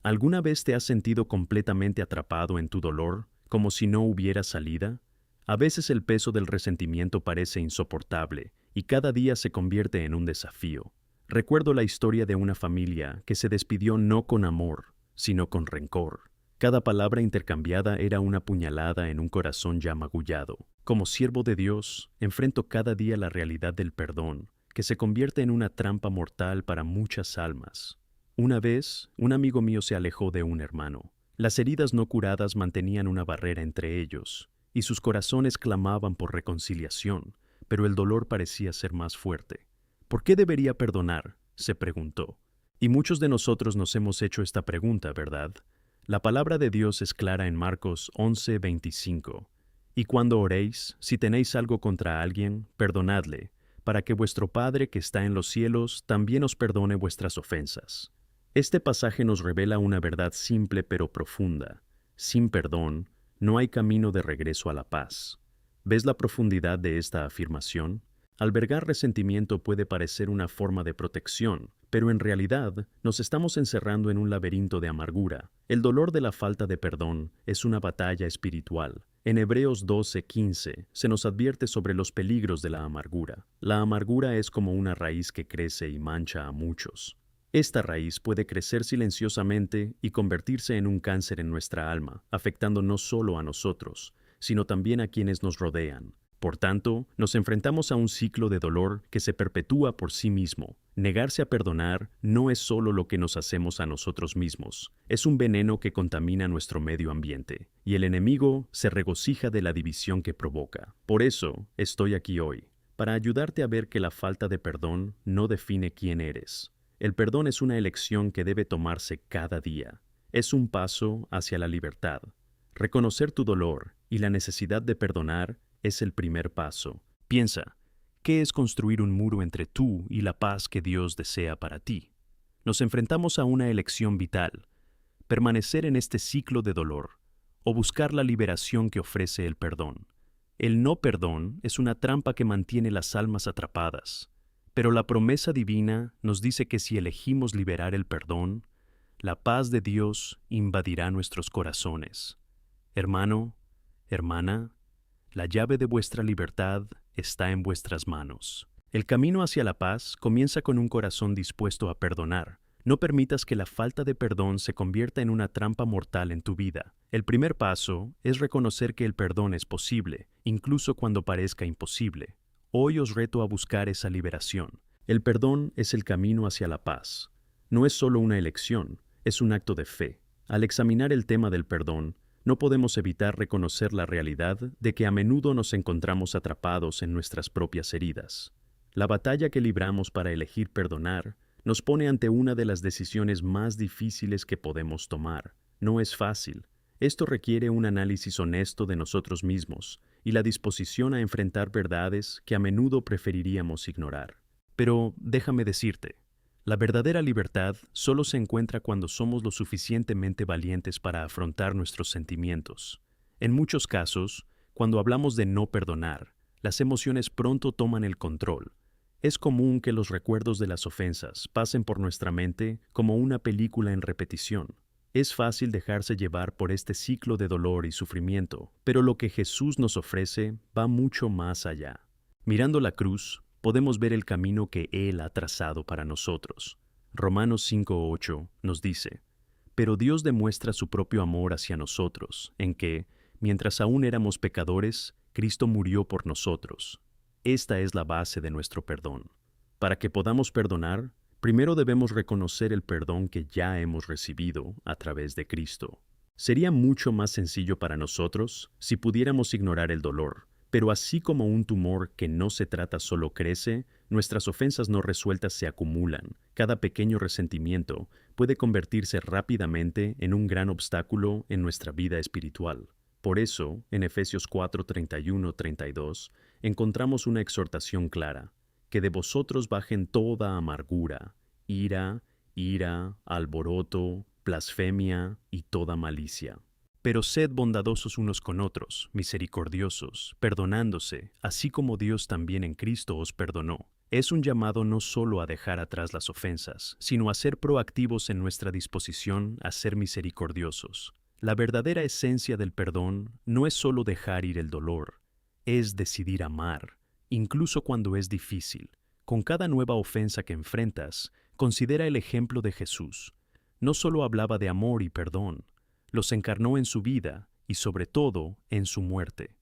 ¿Alguna vez te has sentido completamente atrapado en tu dolor, como si no hubiera salida? A veces el peso del resentimiento parece insoportable y cada día se convierte en un desafío. Recuerdo la historia de una familia que se despidió no con amor, sino con rencor. Cada palabra intercambiada era una puñalada en un corazón ya magullado. Como siervo de Dios, enfrento cada día la realidad del perdón, que se convierte en una trampa mortal para muchas almas. Una vez, un amigo mío se alejó de un hermano. Las heridas no curadas mantenían una barrera entre ellos, y sus corazones clamaban por reconciliación, pero el dolor parecía ser más fuerte. ¿Por qué debería perdonar?, se preguntó. Y muchos de nosotros nos hemos hecho esta pregunta, ¿verdad? La palabra de Dios es clara en Marcos 11:25. Y cuando oréis, si tenéis algo contra alguien, perdonadle, para que vuestro Padre que está en los cielos también os perdone vuestras ofensas. Este pasaje nos revela una verdad simple pero profunda. Sin perdón, no hay camino de regreso a la paz. ¿Ves la profundidad de esta afirmación? Albergar resentimiento puede parecer una forma de protección, pero en realidad nos estamos encerrando en un laberinto de amargura. El dolor de la falta de perdón es una batalla espiritual. En Hebreos 12:15 se nos advierte sobre los peligros de la amargura. La amargura es como una raíz que crece y mancha a muchos. Esta raíz puede crecer silenciosamente y convertirse en un cáncer en nuestra alma, afectando no solo a nosotros, sino también a quienes nos rodean. Por tanto, nos enfrentamos a un ciclo de dolor que se perpetúa por sí mismo. Negarse a perdonar no es solo lo que nos hacemos a nosotros mismos, es un veneno que contamina nuestro medio ambiente, y el enemigo se regocija de la división que provoca. Por eso, estoy aquí hoy, para ayudarte a ver que la falta de perdón no define quién eres. El perdón es una elección que debe tomarse cada día. Es un paso hacia la libertad. Reconocer tu dolor y la necesidad de perdonar es el primer paso. Piensa, ¿qué es construir un muro entre tú y la paz que Dios desea para ti? Nos enfrentamos a una elección vital: permanecer en este ciclo de dolor o buscar la liberación que ofrece el perdón. El no perdón es una trampa que mantiene las almas atrapadas. Pero la promesa divina nos dice que si elegimos liberar el perdón, la paz de Dios invadirá nuestros corazones. Hermano, hermana, la llave de vuestra libertad está en vuestras manos. El camino hacia la paz comienza con un corazón dispuesto a perdonar. No permitas que la falta de perdón se convierta en una trampa mortal en tu vida. El primer paso es reconocer que el perdón es posible, incluso cuando parezca imposible. Hoy os reto a buscar esa liberación. El perdón es el camino hacia la paz. No es solo una elección, es un acto de fe. Al examinar el tema del perdón, no podemos evitar reconocer la realidad de que a menudo nos encontramos atrapados en nuestras propias heridas. La batalla que libramos para elegir perdonar nos pone ante una de las decisiones más difíciles que podemos tomar. No es fácil. Esto requiere un análisis honesto de nosotros mismos y la disposición a enfrentar verdades que a menudo preferiríamos ignorar. Pero déjame decirte, la verdadera libertad solo se encuentra cuando somos lo suficientemente valientes para afrontar nuestros sentimientos. En muchos casos, cuando hablamos de no perdonar, las emociones pronto toman el control. Es común que los recuerdos de las ofensas pasen por nuestra mente como una película en repetición. Es fácil dejarse llevar por este ciclo de dolor y sufrimiento, pero lo que Jesús nos ofrece va mucho más allá. Mirando la cruz, podemos ver el camino que Él ha trazado para nosotros. Romanos 5:8 nos dice: Pero Dios demuestra su propio amor hacia nosotros, en que, mientras aún éramos pecadores, Cristo murió por nosotros. Esta es la base de nuestro perdón. Para que podamos perdonar, primero debemos reconocer el perdón que ya hemos recibido a través de Cristo. Sería mucho más sencillo para nosotros si pudiéramos ignorar el dolor, pero así como un tumor que no se trata solo crece, nuestras ofensas no resueltas se acumulan. Cada pequeño resentimiento puede convertirse rápidamente en un gran obstáculo en nuestra vida espiritual. Por eso, en Efesios 4:31-32, encontramos una exhortación clara: que de vosotros bajen toda amargura, ira, alboroto, blasfemia y toda malicia. Pero sed bondadosos unos con otros, misericordiosos, perdonándose, así como Dios también en Cristo os perdonó. Es un llamado no solo a dejar atrás las ofensas, sino a ser proactivos en nuestra disposición a ser misericordiosos. La verdadera esencia del perdón no es solo dejar ir el dolor, es decidir amar, incluso cuando es difícil. Con cada nueva ofensa que enfrentas, considera el ejemplo de Jesús. No solo hablaba de amor y perdón, los encarnó en su vida y sobre todo en su muerte.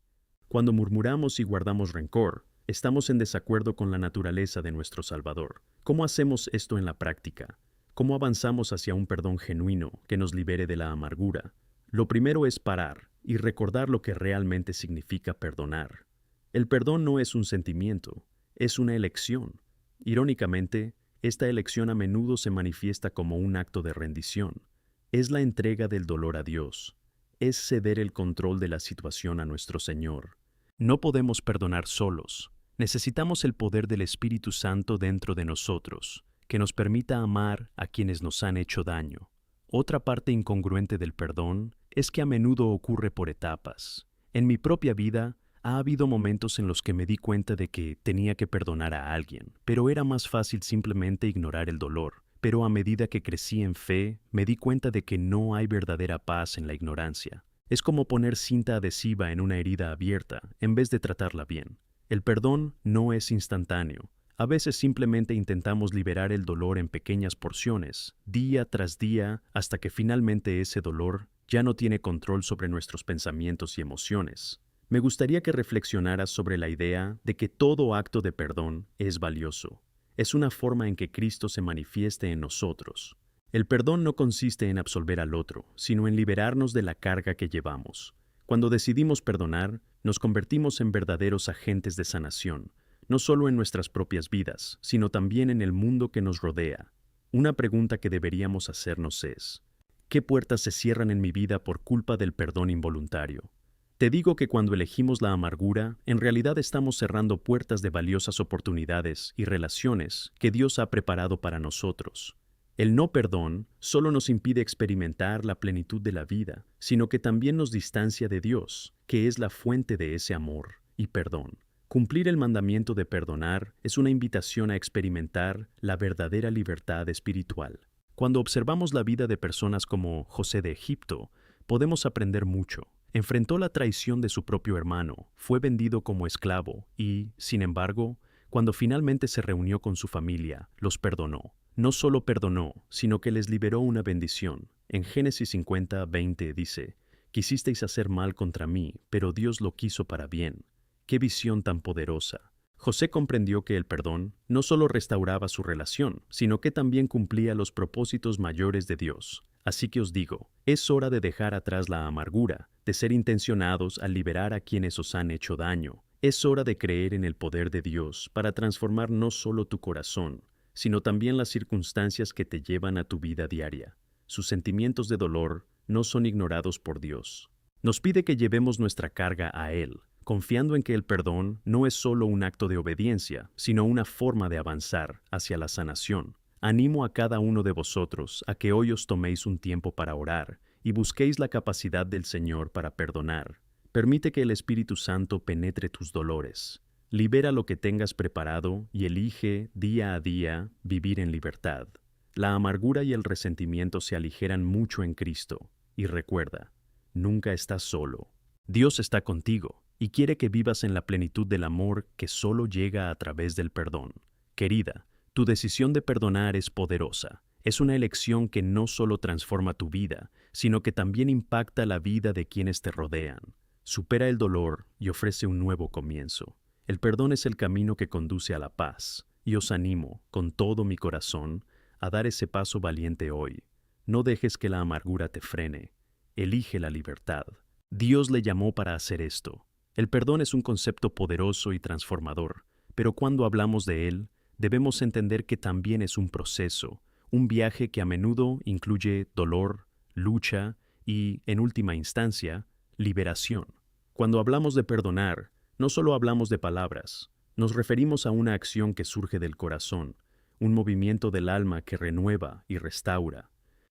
Cuando murmuramos y guardamos rencor, estamos en desacuerdo con la naturaleza de nuestro Salvador. ¿Cómo hacemos esto en la práctica? ¿Cómo avanzamos hacia un perdón genuino que nos libere de la amargura? Lo primero es parar y recordar lo que realmente significa perdonar. El perdón no es un sentimiento, es una elección. Irónicamente, esta elección a menudo se manifiesta como un acto de rendición. Es la entrega del dolor a Dios. Es ceder el control de la situación a nuestro Señor. No podemos perdonar solos. Necesitamos el poder del Espíritu Santo dentro de nosotros, que nos permita amar a quienes nos han hecho daño. Otra parte incongruente del perdón es que a menudo ocurre por etapas. En mi propia vida, ha habido momentos en los que me di cuenta de que tenía que perdonar a alguien, pero era más fácil simplemente ignorar el dolor. Pero a medida que crecí en fe, me di cuenta de que no hay verdadera paz en la ignorancia. Es como poner cinta adhesiva en una herida abierta en vez de tratarla bien. El perdón no es instantáneo. A veces simplemente intentamos liberar el dolor en pequeñas porciones, día tras día, hasta que finalmente ese dolor ya no tiene control sobre nuestros pensamientos y emociones. Me gustaría que reflexionaras sobre la idea de que todo acto de perdón es valioso. Es una forma en que Cristo se manifieste en nosotros. El perdón no consiste en absolver al otro, sino en liberarnos de la carga que llevamos. Cuando decidimos perdonar, nos convertimos en verdaderos agentes de sanación, no solo en nuestras propias vidas, sino también en el mundo que nos rodea. Una pregunta que deberíamos hacernos es: ¿qué puertas se cierran en mi vida por culpa del perdón involuntario? Te digo que cuando elegimos la amargura, en realidad estamos cerrando puertas de valiosas oportunidades y relaciones que Dios ha preparado para nosotros. El no perdón solo nos impide experimentar la plenitud de la vida, sino que también nos distancia de Dios, que es la fuente de ese amor y perdón. Cumplir el mandamiento de perdonar es una invitación a experimentar la verdadera libertad espiritual. Cuando observamos la vida de personas como José de Egipto, podemos aprender mucho. Enfrentó la traición de su propio hermano, fue vendido como esclavo y, sin embargo, cuando finalmente se reunió con su familia, los perdonó. No solo perdonó, sino que les liberó una bendición. En Génesis 50:20 dice: «Quisisteis hacer mal contra mí, pero Dios lo quiso para bien». ¡Qué visión tan poderosa! José comprendió que el perdón no solo restauraba su relación, sino que también cumplía los propósitos mayores de Dios. Así que os digo, es hora de dejar atrás la amargura, de ser intencionados al liberar a quienes os han hecho daño. Es hora de creer en el poder de Dios para transformar no solo tu corazón, sino también las circunstancias que te llevan a tu vida diaria. Sus sentimientos de dolor no son ignorados por Dios. Nos pide que llevemos nuestra carga a Él, confiando en que el perdón no es solo un acto de obediencia, sino una forma de avanzar hacia la sanación. Animo a cada uno de vosotros a que hoy os toméis un tiempo para orar y busquéis la capacidad del Señor para perdonar. Permite que el Espíritu Santo penetre tus dolores. Libera lo que tengas preparado y elige día a día vivir en libertad. La amargura y el resentimiento se aligeran mucho en Cristo. Y recuerda, nunca estás solo. Dios está contigo y quiere que vivas en la plenitud del amor que solo llega a través del perdón. Querida, tu decisión de perdonar es poderosa. Es una elección que no solo transforma tu vida, sino que también impacta la vida de quienes te rodean. Supera el dolor y ofrece un nuevo comienzo. El perdón es el camino que conduce a la paz, y os animo, con todo mi corazón, a dar ese paso valiente hoy. No dejes que la amargura te frene. Elige la libertad. Dios le llamó para hacer esto. El perdón es un concepto poderoso y transformador, pero cuando hablamos de él, debemos entender que también es un proceso, un viaje que a menudo incluye dolor, lucha y, en última instancia, liberación. Cuando hablamos de perdonar, no solo hablamos de palabras, nos referimos a una acción que surge del corazón, un movimiento del alma que renueva y restaura.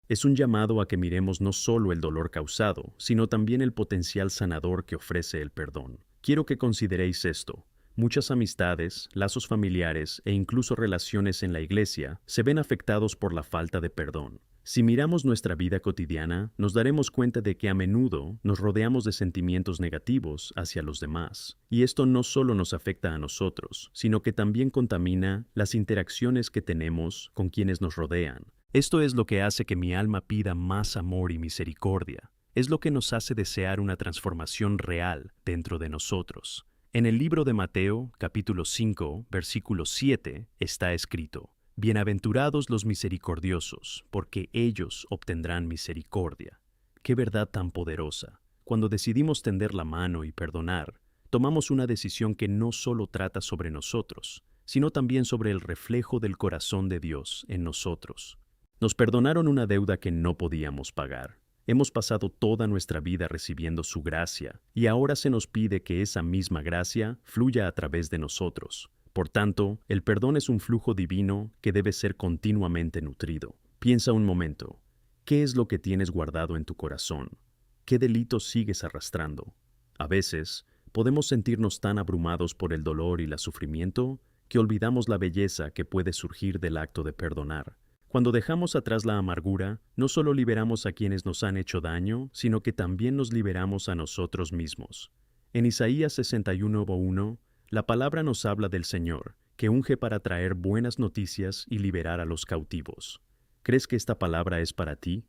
Es un llamado a que miremos no solo el dolor causado, sino también el potencial sanador que ofrece el perdón. Quiero que consideréis esto. Muchas amistades, lazos familiares e incluso relaciones en la iglesia se ven afectados por la falta de perdón. Si miramos nuestra vida cotidiana, nos daremos cuenta de que a menudo nos rodeamos de sentimientos negativos hacia los demás. Y esto no solo nos afecta a nosotros, sino que también contamina las interacciones que tenemos con quienes nos rodean. Esto es lo que hace que mi alma pida más amor y misericordia. Es lo que nos hace desear una transformación real dentro de nosotros. En el libro de Mateo, capítulo 5, versículo 7, está escrito: Bienaventurados los misericordiosos, porque ellos obtendrán misericordia. ¡Qué verdad tan poderosa! Cuando decidimos tender la mano y perdonar, tomamos una decisión que no solo trata sobre nosotros, sino también sobre el reflejo del corazón de Dios en nosotros. Nos perdonaron una deuda que no podíamos pagar. Hemos pasado toda nuestra vida recibiendo su gracia, y ahora se nos pide que esa misma gracia fluya a través de nosotros. Por tanto, el perdón es un flujo divino que debe ser continuamente nutrido. Piensa un momento. ¿Qué es lo que tienes guardado en tu corazón? ¿Qué delitos sigues arrastrando? A veces, podemos sentirnos tan abrumados por el dolor y el sufrimiento que olvidamos la belleza que puede surgir del acto de perdonar. Cuando dejamos atrás la amargura, no solo liberamos a quienes nos han hecho daño, sino que también nos liberamos a nosotros mismos. En Isaías 61:1, la palabra nos habla del Señor, que unge para traer buenas noticias y liberar a los cautivos. ¿Crees que esta palabra es para ti?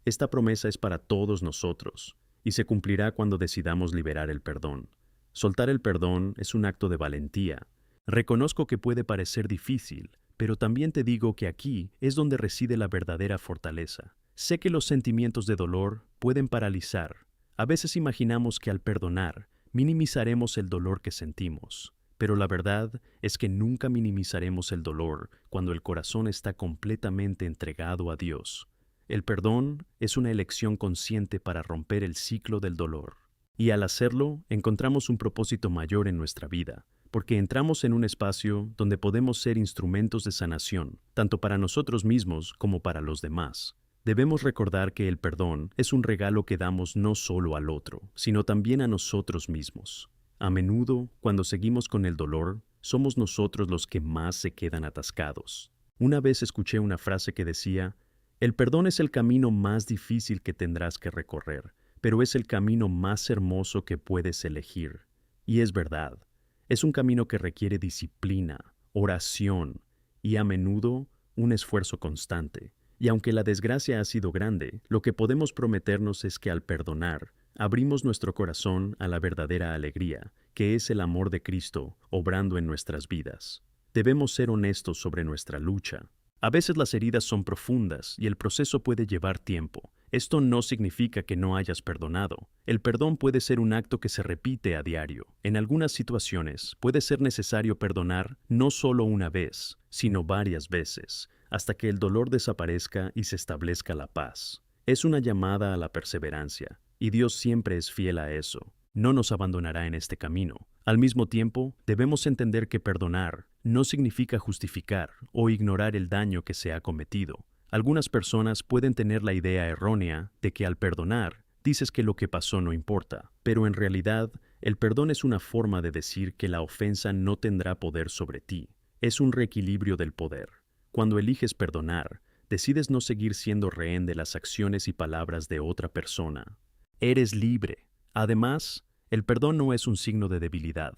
Esta promesa es para todos nosotros, y se cumplirá cuando decidamos liberar el perdón. Soltar el perdón es un acto de valentía. Reconozco que puede parecer difícil, pero también te digo que aquí es donde reside la verdadera fortaleza. Sé que los sentimientos de dolor pueden paralizar. A veces imaginamos que al perdonar, minimizaremos el dolor que sentimos. Pero la verdad es que nunca minimizaremos el dolor cuando el corazón está completamente entregado a Dios. El perdón es una elección consciente para romper el ciclo del dolor. Y al hacerlo, encontramos un propósito mayor en nuestra vida, porque entramos en un espacio donde podemos ser instrumentos de sanación, tanto para nosotros mismos como para los demás. Debemos recordar que el perdón es un regalo que damos no solo al otro, sino también a nosotros mismos. A menudo, cuando seguimos con el dolor, somos nosotros los que más se quedan atascados. Una vez escuché una frase que decía: el perdón es el camino más difícil que tendrás que recorrer, pero es el camino más hermoso que puedes elegir. Y es verdad. Es un camino que requiere disciplina, oración y a menudo un esfuerzo constante. Y aunque la desgracia ha sido grande, lo que podemos prometernos es que al perdonar, abrimos nuestro corazón a la verdadera alegría, que es el amor de Cristo obrando en nuestras vidas. Debemos ser honestos sobre nuestra lucha. A veces las heridas son profundas y el proceso puede llevar tiempo. Esto no significa que no hayas perdonado. El perdón puede ser un acto que se repite a diario. En algunas situaciones puede ser necesario perdonar no solo una vez, sino varias veces, hasta que el dolor desaparezca y se establezca la paz. Es una llamada a la perseverancia, y Dios siempre es fiel a eso. No nos abandonará en este camino. Al mismo tiempo, debemos entender que perdonar no significa justificar o ignorar el daño que se ha cometido. Algunas personas pueden tener la idea errónea de que al perdonar, dices que lo que pasó no importa, pero en realidad, el perdón es una forma de decir que la ofensa no tendrá poder sobre ti. Es un reequilibrio del poder. Cuando eliges perdonar, decides no seguir siendo rehén de las acciones y palabras de otra persona. Eres libre. Además, el perdón no es un signo de debilidad,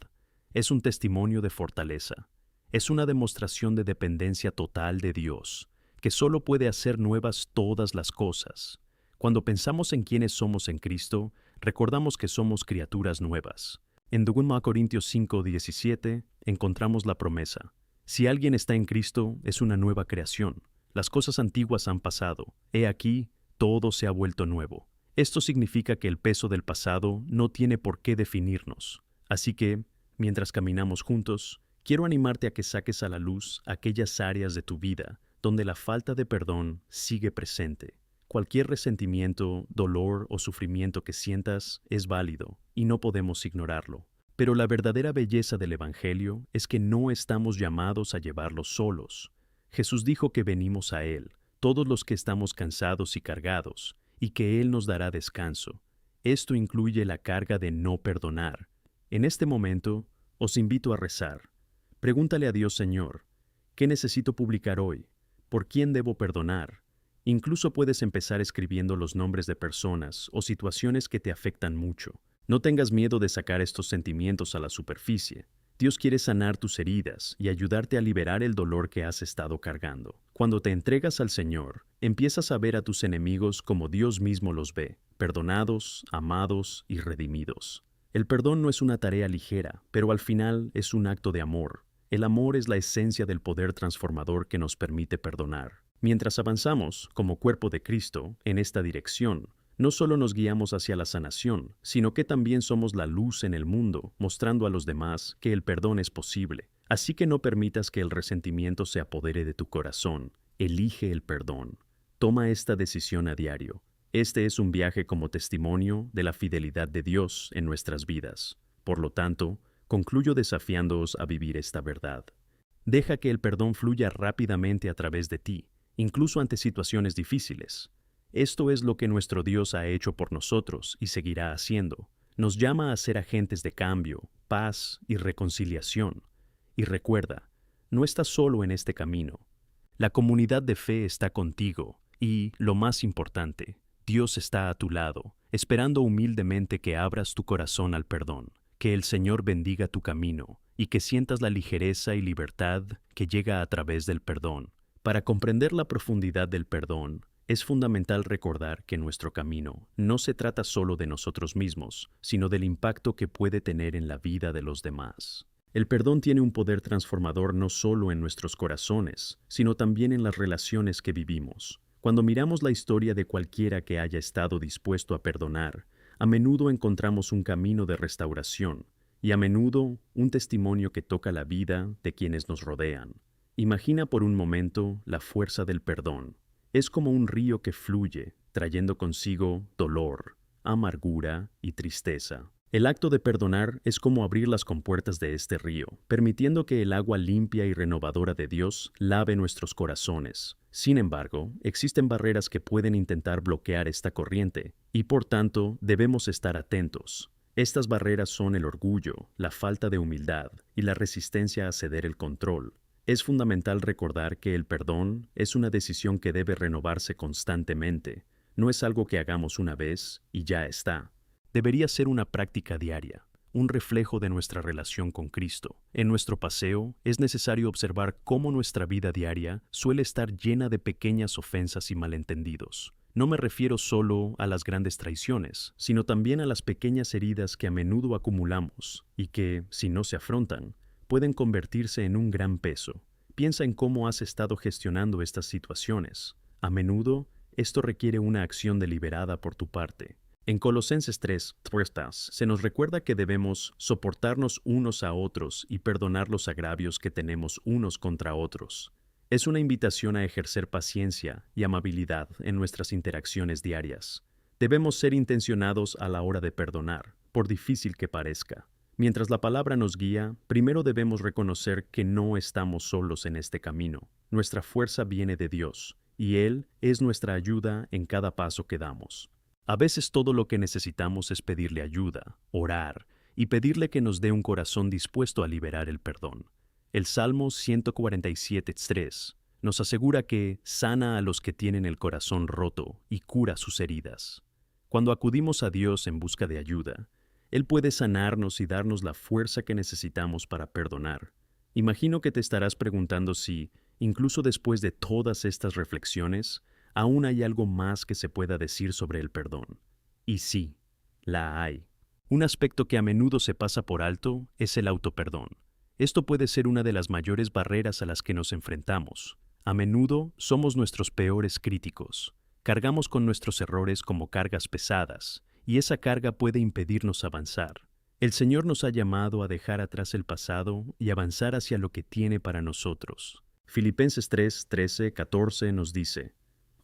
es un testimonio de fortaleza. Es una demostración de dependencia total de Dios, que solo puede hacer nuevas todas las cosas. Cuando pensamos en quiénes somos en Cristo, recordamos que somos criaturas nuevas. En 2 Corintios 5:17 encontramos la promesa: si alguien está en Cristo, es una nueva creación. Las cosas antiguas han pasado. He aquí, todo se ha vuelto nuevo. Esto significa que el peso del pasado no tiene por qué definirnos. Así que, mientras caminamos juntos, quiero animarte a que saques a la luz aquellas áreas de tu vida donde la falta de perdón sigue presente. Cualquier resentimiento, dolor o sufrimiento que sientas es válido y no podemos ignorarlo. Pero la verdadera belleza del Evangelio es que no estamos llamados a llevarlo solos. Jesús dijo que venimos a Él, todos los que estamos cansados y cargados, y que Él nos dará descanso. Esto incluye la carga de no perdonar. En este momento, Os invito a rezar. Pregúntale a Dios, Señor, ¿qué necesito publicar hoy? ¿Por quién debo perdonar? Incluso puedes empezar escribiendo los nombres de personas o situaciones que te afectan mucho. No tengas miedo de sacar estos sentimientos a la superficie. Dios quiere sanar tus heridas y ayudarte a liberar el dolor que has estado cargando. Cuando te entregas al Señor, empiezas a ver a tus enemigos como Dios mismo los ve, perdonados, amados y redimidos. El perdón no es una tarea ligera, pero al final es un acto de amor. El amor es la esencia del poder transformador que nos permite perdonar. Mientras avanzamos, como cuerpo de Cristo, en esta dirección, no solo nos guiamos hacia la sanación, sino que también somos la luz en el mundo, mostrando a los demás que el perdón es posible. Así que no permitas que el resentimiento se apodere de tu corazón. Elige el perdón. Toma esta decisión a diario. Este es un viaje como testimonio de la fidelidad de Dios en nuestras vidas. Por lo tanto, concluyo desafiándoos a vivir esta verdad. Deja que el perdón fluya rápidamente a través de ti, incluso ante situaciones difíciles. Esto es lo que nuestro Dios ha hecho por nosotros y seguirá haciendo. Nos llama a ser agentes de cambio, paz y reconciliación. Y recuerda, no estás solo en este camino. La comunidad de fe está contigo y, lo más importante, Dios está a tu lado, esperando humildemente que abras tu corazón al perdón. Que el Señor bendiga tu camino y que sientas la ligereza y libertad que llega a través del perdón. Para comprender la profundidad del perdón, es fundamental recordar que nuestro camino no se trata solo de nosotros mismos, sino del impacto que puede tener en la vida de los demás. El perdón tiene un poder transformador no solo en nuestros corazones, sino también en las relaciones que vivimos. Cuando miramos la historia de cualquiera que haya estado dispuesto a perdonar, a menudo encontramos un camino de restauración y a menudo un testimonio que toca la vida de quienes nos rodean. Imagina por un momento la fuerza del perdón. Es como un río que fluye, trayendo consigo dolor, amargura y tristeza. El acto de perdonar es como abrir las compuertas de este río, permitiendo que el agua limpia y renovadora de Dios lave nuestros corazones. Sin embargo, existen barreras que pueden intentar bloquear esta corriente, y por tanto debemos estar atentos. Estas barreras son el orgullo, la falta de humildad y la resistencia a ceder el control. Es fundamental recordar que el perdón es una decisión que debe renovarse constantemente. No es algo que hagamos una vez y ya está. Debería ser una práctica diaria, un reflejo de nuestra relación con Cristo. En nuestro paseo, es necesario observar cómo nuestra vida diaria suele estar llena de pequeñas ofensas y malentendidos. No me refiero solo a las grandes traiciones, sino también a las pequeñas heridas que a menudo acumulamos y que, si no se afrontan, pueden convertirse en un gran peso. Piensa en cómo has estado gestionando estas situaciones. A menudo, esto requiere una acción deliberada por tu parte. En Colosenses 3, se nos recuerda que debemos soportarnos unos a otros y perdonar los agravios que tenemos unos contra otros. Es una invitación a ejercer paciencia y amabilidad en nuestras interacciones diarias. Debemos ser intencionados a la hora de perdonar, por difícil que parezca. Mientras la palabra nos guía, primero debemos reconocer que no estamos solos en este camino. Nuestra fuerza viene de Dios, y Él es nuestra ayuda en cada paso que damos. A veces todo lo que necesitamos es pedirle ayuda, orar y pedirle que nos dé un corazón dispuesto a liberar el perdón. El Salmo 147:3 nos asegura que sana a los que tienen el corazón roto y cura sus heridas. Cuando acudimos a Dios en busca de ayuda, Él puede sanarnos y darnos la fuerza que necesitamos para perdonar. Imagino que te estarás preguntando si, incluso después de todas estas reflexiones, aún hay algo más que se pueda decir sobre el perdón. Y sí, la hay. Un aspecto que a menudo se pasa por alto es el autoperdón. Esto puede ser una de las mayores barreras a las que nos enfrentamos. A menudo somos nuestros peores críticos. Cargamos con nuestros errores como cargas pesadas, y esa carga puede impedirnos avanzar. El Señor nos ha llamado a dejar atrás el pasado y avanzar hacia lo que tiene para nosotros. Filipenses 3, 13, 14 nos dice: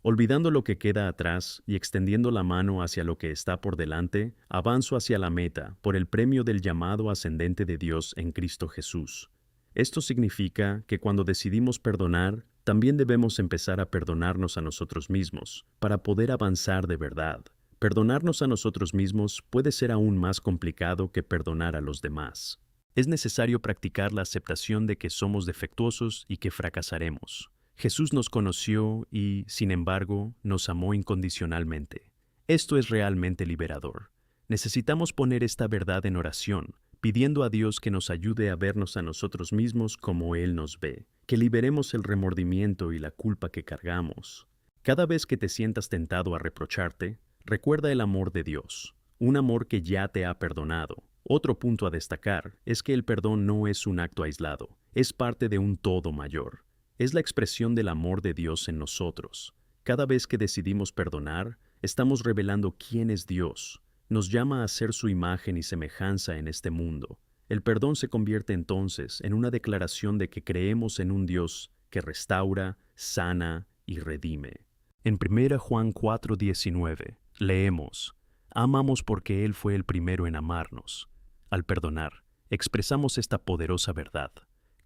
olvidando lo que queda atrás y extendiendo la mano hacia lo que está por delante, avanzo hacia la meta por el premio del llamado ascendente de Dios en Cristo Jesús. Esto significa que cuando decidimos perdonar, también debemos empezar a perdonarnos a nosotros mismos, para poder avanzar de verdad. Perdonarnos a nosotros mismos puede ser aún más complicado que perdonar a los demás. Es necesario practicar la aceptación de que somos defectuosos y que fracasaremos. Jesús nos conoció y, sin embargo, nos amó incondicionalmente. Esto es realmente liberador. Necesitamos poner esta verdad en oración, pidiendo a Dios que nos ayude a vernos a nosotros mismos como Él nos ve, que liberemos el remordimiento y la culpa que cargamos. Cada vez que te sientas tentado a reprocharte, recuerda el amor de Dios, un amor que ya te ha perdonado. Otro punto a destacar es que el perdón no es un acto aislado, es parte de un todo mayor. Es la expresión del amor de Dios en nosotros. Cada vez que decidimos perdonar, estamos revelando quién es Dios. Nos llama a ser su imagen y semejanza en este mundo. El perdón se convierte entonces en una declaración de que creemos en un Dios que restaura, sana y redime. En 1 Juan 4:19 leemos: Amamos porque Él fue el primero en amarnos. Al perdonar, expresamos esta poderosa verdad.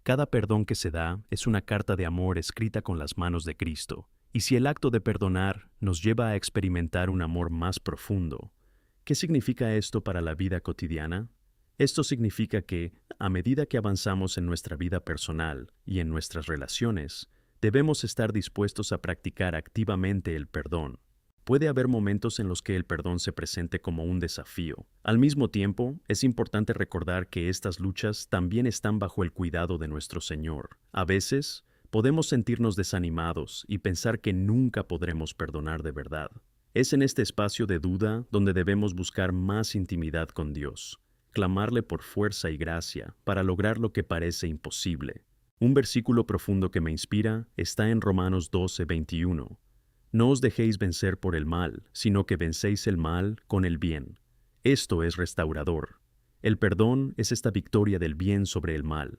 Cada perdón que se da es una carta de amor escrita con las manos de Cristo. Y si el acto de perdonar nos lleva a experimentar un amor más profundo, ¿qué significa esto para la vida cotidiana? Esto significa que, a medida que avanzamos en nuestra vida personal y en nuestras relaciones, debemos estar dispuestos a practicar activamente el perdón. Puede haber momentos en los que el perdón se presente como un desafío. Al mismo tiempo, es importante recordar que estas luchas también están bajo el cuidado de nuestro Señor. A veces, podemos sentirnos desanimados y pensar que nunca podremos perdonar de verdad. Es en este espacio de duda donde debemos buscar más intimidad con Dios, clamarle por fuerza y gracia para lograr lo que parece imposible. Un versículo profundo que me inspira está en Romanos 12:21. No os dejéis vencer por el mal, sino que vencéis el mal con el bien. Esto es restaurador. El perdón es esta victoria del bien sobre el mal.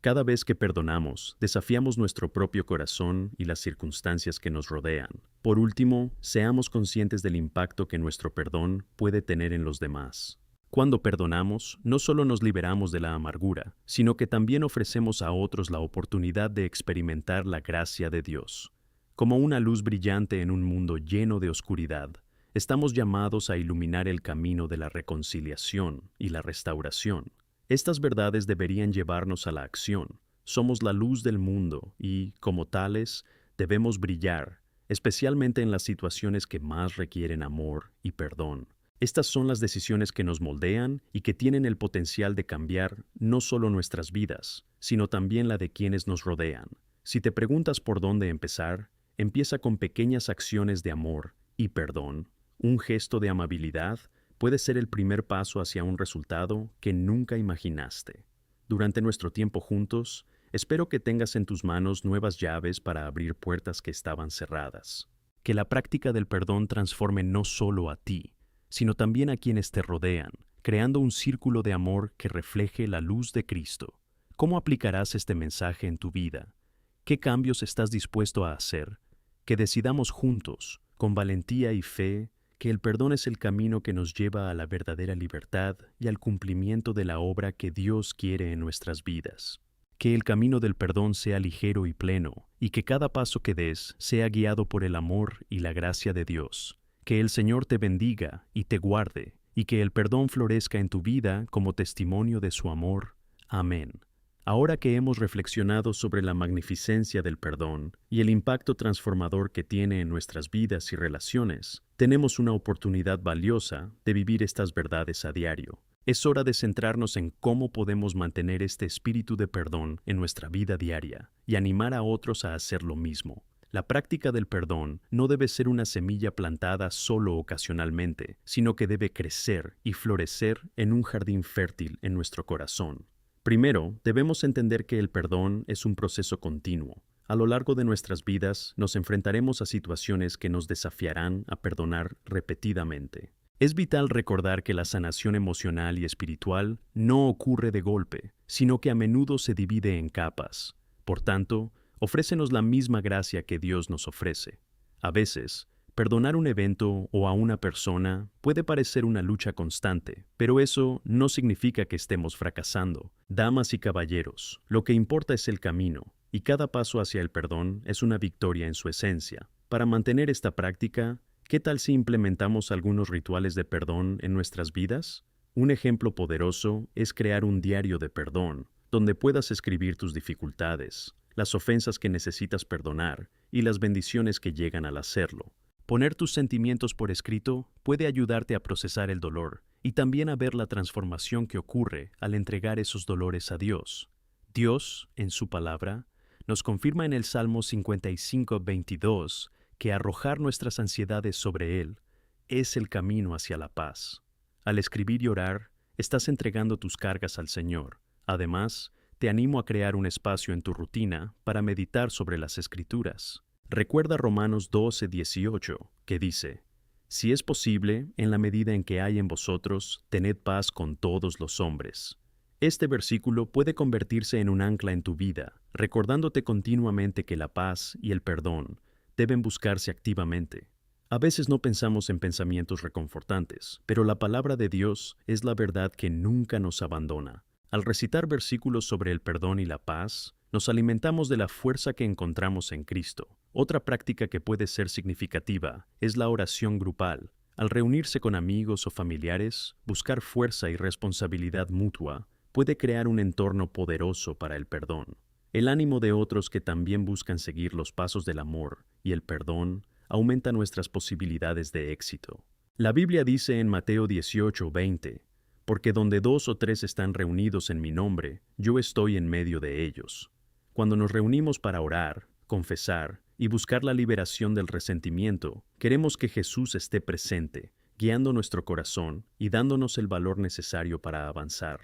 Cada vez que perdonamos, desafiamos nuestro propio corazón y las circunstancias que nos rodean. Por último, seamos conscientes del impacto que nuestro perdón puede tener en los demás. Cuando perdonamos, no solo nos liberamos de la amargura, sino que también ofrecemos a otros la oportunidad de experimentar la gracia de Dios. Como una luz brillante en un mundo lleno de oscuridad, estamos llamados a iluminar el camino de la reconciliación y la restauración. Estas verdades deberían llevarnos a la acción. Somos la luz del mundo y, como tales, debemos brillar, especialmente en las situaciones que más requieren amor y perdón. Estas son las decisiones que nos moldean y que tienen el potencial de cambiar no solo nuestras vidas, sino también la de quienes nos rodean. Si te preguntas por dónde empezar, empieza con pequeñas acciones de amor y perdón. Un gesto de amabilidad puede ser el primer paso hacia un resultado que nunca imaginaste. Durante nuestro tiempo juntos, espero que tengas en tus manos nuevas llaves para abrir puertas que estaban cerradas. Que la práctica del perdón transforme no solo a ti, sino también a quienes te rodean, creando un círculo de amor que refleje la luz de Cristo. ¿Cómo aplicarás este mensaje en tu vida? ¿Qué cambios estás dispuesto a hacer? Que decidamos juntos, con valentía y fe, que el perdón es el camino que nos lleva a la verdadera libertad y al cumplimiento de la obra que Dios quiere en nuestras vidas. Que el camino del perdón sea ligero y pleno, y que cada paso que des sea guiado por el amor y la gracia de Dios. Que el Señor te bendiga y te guarde, y que el perdón florezca en tu vida como testimonio de su amor. Amén. Ahora que hemos reflexionado sobre la magnificencia del perdón y el impacto transformador que tiene en nuestras vidas y relaciones, tenemos una oportunidad valiosa de vivir estas verdades a diario. Es hora de centrarnos en cómo podemos mantener este espíritu de perdón en nuestra vida diaria y animar a otros a hacer lo mismo. La práctica del perdón no debe ser una semilla plantada solo ocasionalmente, sino que debe crecer y florecer en un jardín fértil en nuestro corazón. Primero, debemos entender que el perdón es un proceso continuo. A lo largo de nuestras vidas nos enfrentaremos a situaciones que nos desafiarán a perdonar repetidamente. Es vital recordar que la sanación emocional y espiritual no ocurre de golpe, sino que a menudo se divide en capas. Por tanto, ofrécenos la misma gracia que Dios nos ofrece. A veces, perdonar un evento o a una persona puede parecer una lucha constante, pero eso no significa que estemos fracasando. Damas y caballeros, lo que importa es el camino, y cada paso hacia el perdón es una victoria en su esencia. Para mantener esta práctica, ¿qué tal si implementamos algunos rituales de perdón en nuestras vidas? Un ejemplo poderoso es crear un diario de perdón, donde puedas escribir tus dificultades, las ofensas que necesitas perdonar y las bendiciones que llegan al hacerlo. Poner tus sentimientos por escrito puede ayudarte a procesar el dolor y también a ver la transformación que ocurre al entregar esos dolores a Dios. Dios, en su palabra, nos confirma en el Salmo 55:22 que arrojar nuestras ansiedades sobre Él es el camino hacia la paz. Al escribir y orar, estás entregando tus cargas al Señor. Además, te animo a crear un espacio en tu rutina para meditar sobre las Escrituras. Recuerda Romanos 12:18, que dice: Si es posible, en la medida en que hay en vosotros, tened paz con todos los hombres. Este versículo puede convertirse en un ancla en tu vida, recordándote continuamente que la paz y el perdón deben buscarse activamente. A veces no pensamos en pensamientos reconfortantes, pero la palabra de Dios es la verdad que nunca nos abandona. Al recitar versículos sobre el perdón y la paz, nos alimentamos de la fuerza que encontramos en Cristo. Otra práctica que puede ser significativa es la oración grupal. Al reunirse con amigos o familiares, buscar fuerza y responsabilidad mutua puede crear un entorno poderoso para el perdón. El ánimo de otros que también buscan seguir los pasos del amor y el perdón aumenta nuestras posibilidades de éxito. La Biblia dice en Mateo 18:20, porque donde 2 o 3 están reunidos en mi nombre, yo estoy en medio de ellos. Cuando nos reunimos para orar, confesar y buscar la liberación del resentimiento, queremos que Jesús esté presente, guiando nuestro corazón y dándonos el valor necesario para avanzar.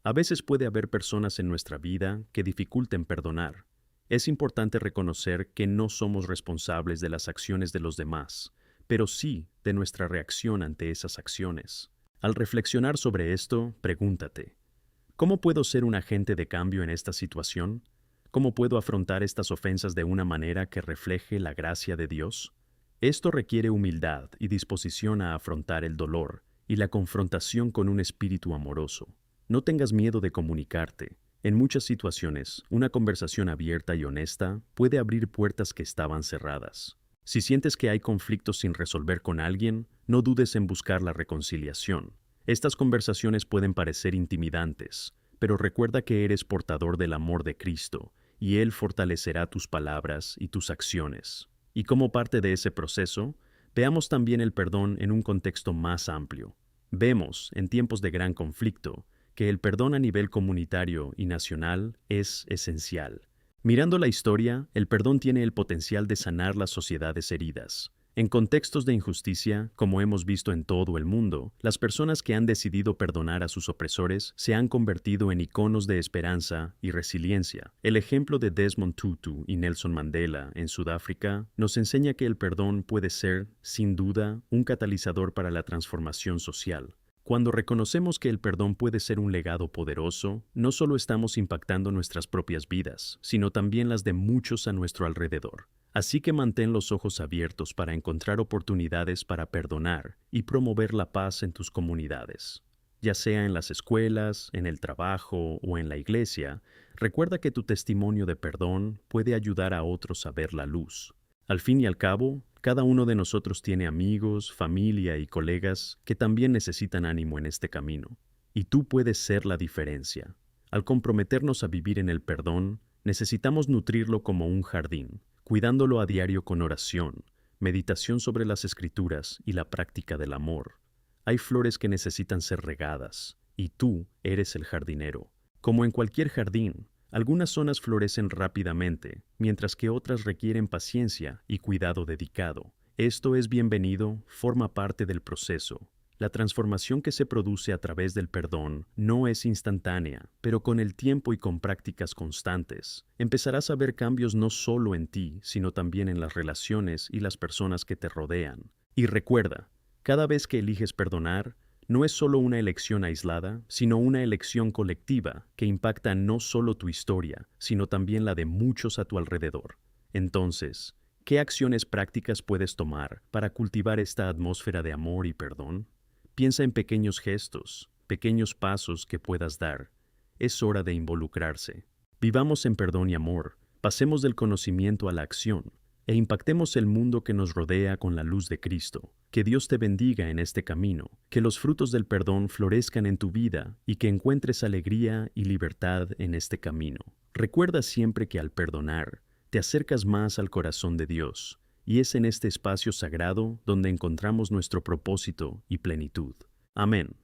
A veces puede haber personas en nuestra vida que dificulten perdonar. Es importante reconocer que no somos responsables de las acciones de los demás, pero sí de nuestra reacción ante esas acciones. Al reflexionar sobre esto, pregúntate: ¿cómo puedo ser un agente de cambio en esta situación? ¿Cómo puedo afrontar estas ofensas de una manera que refleje la gracia de Dios? Esto requiere humildad y disposición a afrontar el dolor y la confrontación con un espíritu amoroso. No tengas miedo de comunicarte. En muchas situaciones, una conversación abierta y honesta puede abrir puertas que estaban cerradas. Si sientes que hay conflictos sin resolver con alguien, no dudes en buscar la reconciliación. Estas conversaciones pueden parecer intimidantes, pero recuerda que eres portador del amor de Cristo, y Él fortalecerá tus palabras y tus acciones. Y como parte de ese proceso, veamos también el perdón en un contexto más amplio. Vemos, en tiempos de gran conflicto, que el perdón a nivel comunitario y nacional es esencial. Mirando la historia, el perdón tiene el potencial de sanar las sociedades heridas. En contextos de injusticia, como hemos visto en todo el mundo, las personas que han decidido perdonar a sus opresores se han convertido en iconos de esperanza y resiliencia. El ejemplo de Desmond Tutu y Nelson Mandela en Sudáfrica nos enseña que el perdón puede ser, sin duda, un catalizador para la transformación social. Cuando reconocemos que el perdón puede ser un legado poderoso, no solo estamos impactando nuestras propias vidas, sino también las de muchos a nuestro alrededor. Así que mantén los ojos abiertos para encontrar oportunidades para perdonar y promover la paz en tus comunidades. Ya sea en las escuelas, en el trabajo o en la iglesia, recuerda que tu testimonio de perdón puede ayudar a otros a ver la luz. Al fin y al cabo, cada uno de nosotros tiene amigos, familia y colegas que también necesitan ánimo en este camino. Y tú puedes ser la diferencia. Al comprometernos a vivir en el perdón, necesitamos nutrirlo como un jardín, cuidándolo a diario con oración, meditación sobre las Escrituras y la práctica del amor. Hay flores que necesitan ser regadas, y tú eres el jardinero. Como en cualquier jardín, algunas zonas florecen rápidamente, mientras que otras requieren paciencia y cuidado dedicado. Esto es bienvenido, forma parte del proceso. La transformación que se produce a través del perdón no es instantánea, pero con el tiempo y con prácticas constantes, empezarás a ver cambios no solo en ti, sino también en las relaciones y las personas que te rodean. Y recuerda, cada vez que eliges perdonar, no es solo una elección aislada, sino una elección colectiva que impacta no solo tu historia, sino también la de muchos a tu alrededor. Entonces, ¿qué acciones prácticas puedes tomar para cultivar esta atmósfera de amor y perdón? Piensa en pequeños gestos, pequeños pasos que puedas dar. Es hora de involucrarse. Vivamos en perdón y amor. Pasemos del conocimiento a la acción. e impactemos el mundo que nos rodea con la luz de Cristo. Que Dios te bendiga en este camino, que los frutos del perdón florezcan en tu vida y que encuentres alegría y libertad en este camino. Recuerda siempre que al perdonar, te acercas más al corazón de Dios, y es en este espacio sagrado donde encontramos nuestro propósito y plenitud. Amén.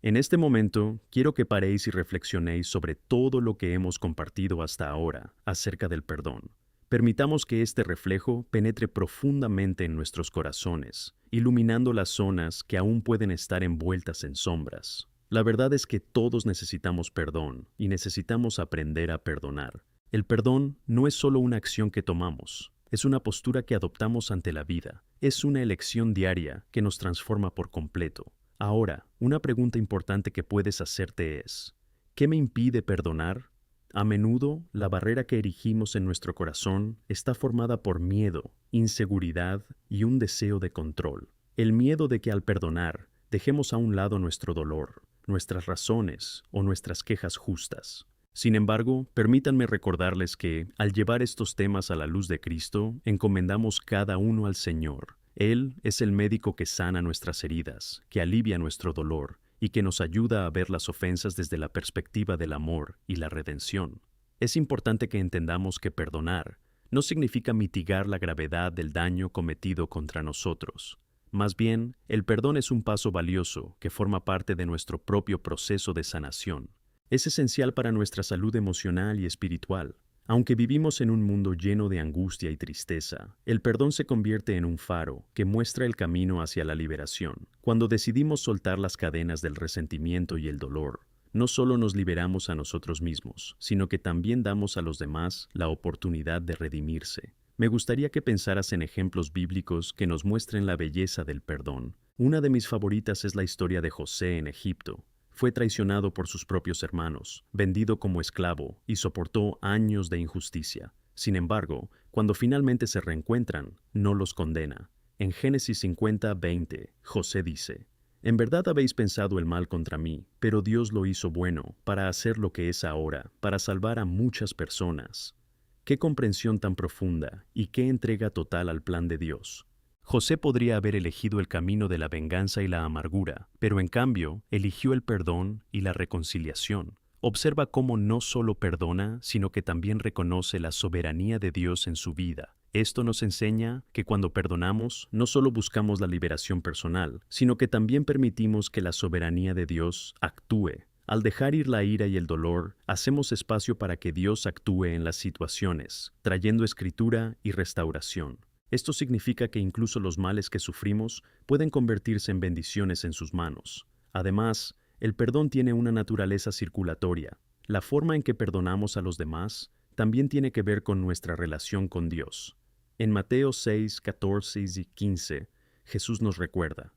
En este momento, quiero que paréis y reflexionéis sobre todo lo que hemos compartido hasta ahora acerca del perdón. Permitamos que este reflejo penetre profundamente en nuestros corazones, iluminando las zonas que aún pueden estar envueltas en sombras. La verdad es que todos necesitamos perdón y necesitamos aprender a perdonar. El perdón no es solo una acción que tomamos, es una postura que adoptamos ante la vida. Es una elección diaria que nos transforma por completo. Ahora, una pregunta importante que puedes hacerte es: ¿qué me impide perdonar? A menudo, la barrera que erigimos en nuestro corazón está formada por miedo, inseguridad y un deseo de control. El miedo de que al perdonar dejemos a un lado nuestro dolor, nuestras razones o nuestras quejas justas. Sin embargo, permítanme recordarles que, al llevar estos temas a la luz de Cristo, encomendamos cada uno al Señor. Él es el médico que sana nuestras heridas, que alivia nuestro dolor y que nos ayuda a ver las ofensas desde la perspectiva del amor y la redención. Es importante que entendamos que perdonar no significa mitigar la gravedad del daño cometido contra nosotros. Más bien, el perdón es un paso valioso que forma parte de nuestro propio proceso de sanación. Es esencial para nuestra salud emocional y espiritual. Aunque vivimos en un mundo lleno de angustia y tristeza, el perdón se convierte en un faro que muestra el camino hacia la liberación. Cuando decidimos soltar las cadenas del resentimiento y el dolor, no solo nos liberamos a nosotros mismos, sino que también damos a los demás la oportunidad de redimirse. Me gustaría que pensaras en ejemplos bíblicos que nos muestren la belleza del perdón. Una de mis favoritas es la historia de José en Egipto. Fue traicionado por sus propios hermanos, vendido como esclavo y soportó años de injusticia. Sin embargo, cuando finalmente se reencuentran, no los condena. En Génesis 50:20, José dice: «En verdad habéis pensado el mal contra mí, pero Dios lo hizo bueno para hacer lo que es ahora, para salvar a muchas personas». Qué comprensión tan profunda y qué entrega total al plan de Dios. José podría haber elegido el camino de la venganza y la amargura, pero en cambio eligió el perdón y la reconciliación. Observa cómo no solo perdona, sino que también reconoce la soberanía de Dios en su vida. Esto nos enseña que cuando perdonamos, no solo buscamos la liberación personal, sino que también permitimos que la soberanía de Dios actúe. Al dejar ir la ira y el dolor, hacemos espacio para que Dios actúe en las situaciones, trayendo escritura y restauración. Esto significa que incluso los males que sufrimos pueden convertirse en bendiciones en sus manos. Además, el perdón tiene una naturaleza circulatoria. La forma en que perdonamos a los demás también tiene que ver con nuestra relación con Dios. En Mateo 6, 14 y 15, Jesús nos recuerda: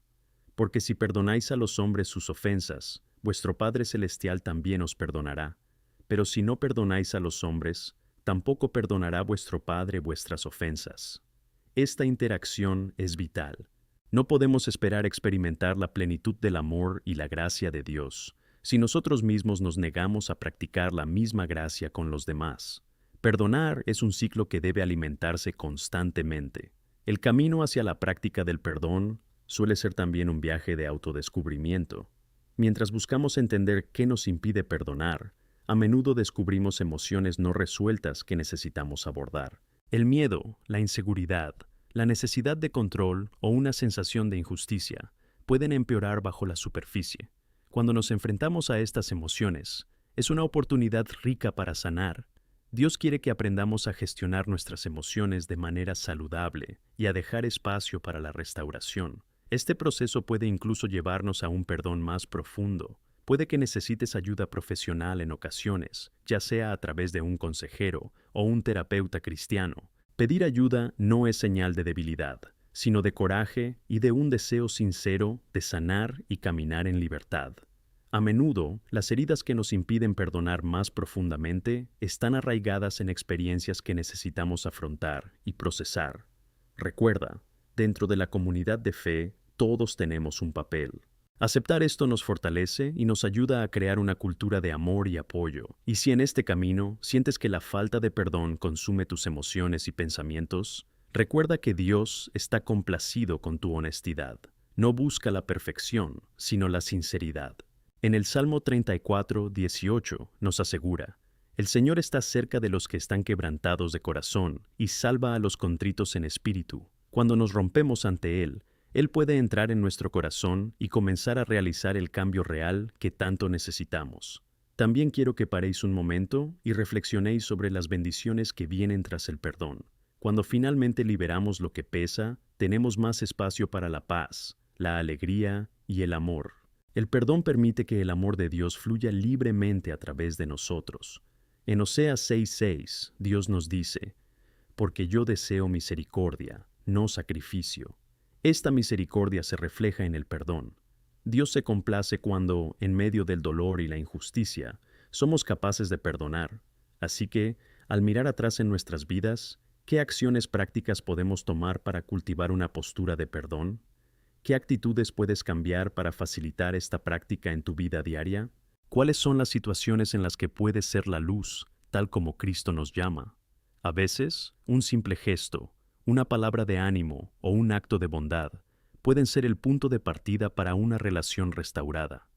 «Porque si perdonáis a los hombres sus ofensas, vuestro Padre Celestial también os perdonará. Pero si no perdonáis a los hombres, tampoco perdonará vuestro Padre vuestras ofensas». Esta interacción es vital. No podemos esperar experimentar la plenitud del amor y la gracia de Dios si nosotros mismos nos negamos a practicar la misma gracia con los demás. Perdonar es un ciclo que debe alimentarse constantemente. El camino hacia la práctica del perdón suele ser también un viaje de autodescubrimiento. Mientras buscamos entender qué nos impide perdonar, a menudo descubrimos emociones no resueltas que necesitamos abordar. El miedo, la inseguridad, la necesidad de control o una sensación de injusticia pueden empeorar bajo la superficie. Cuando nos enfrentamos a estas emociones, es una oportunidad rica para sanar. Dios quiere que aprendamos a gestionar nuestras emociones de manera saludable y a dejar espacio para la restauración. Este proceso puede incluso llevarnos a un perdón más profundo. Puede que necesites ayuda profesional en ocasiones, ya sea a través de un consejero o un terapeuta cristiano. Pedir ayuda no es señal de debilidad, sino de coraje y de un deseo sincero de sanar y caminar en libertad. A menudo, las heridas que nos impiden perdonar más profundamente están arraigadas en experiencias que necesitamos afrontar y procesar. Recuerda, dentro de la comunidad de fe, todos tenemos un papel. Aceptar esto nos fortalece y nos ayuda a crear una cultura de amor y apoyo. Y si en este camino sientes que la falta de perdón consume tus emociones y pensamientos, Recuerda que Dios está complacido con tu honestidad. No busca la perfección, sino la sinceridad. En el Salmo 34, 18 nos asegura: el Señor está cerca de los que están quebrantados de corazón y salva a los contritos en espíritu. Cuando nos rompemos ante Él puede entrar en nuestro corazón y comenzar a realizar el cambio real que tanto necesitamos. También quiero que paréis un momento y reflexionéis sobre las bendiciones que vienen tras el perdón. Cuando finalmente liberamos lo que pesa, tenemos más espacio para la paz, la alegría y el amor. El perdón permite que el amor de Dios fluya libremente a través de nosotros. En Oseas 6:6, Dios nos dice: porque yo deseo misericordia, no sacrificio. Esta misericordia se refleja en el perdón. Dios se complace cuando, en medio del dolor y la injusticia, somos capaces de perdonar. Así que, al mirar atrás en nuestras vidas, ¿qué acciones prácticas podemos tomar para cultivar una postura de perdón? ¿Qué actitudes puedes cambiar para facilitar esta práctica en tu vida diaria? ¿Cuáles son las situaciones en las que puedes ser la luz, tal como Cristo nos llama? A veces, un simple gesto, una palabra de ánimo o un acto de bondad pueden ser el punto de partida para una relación restaurada.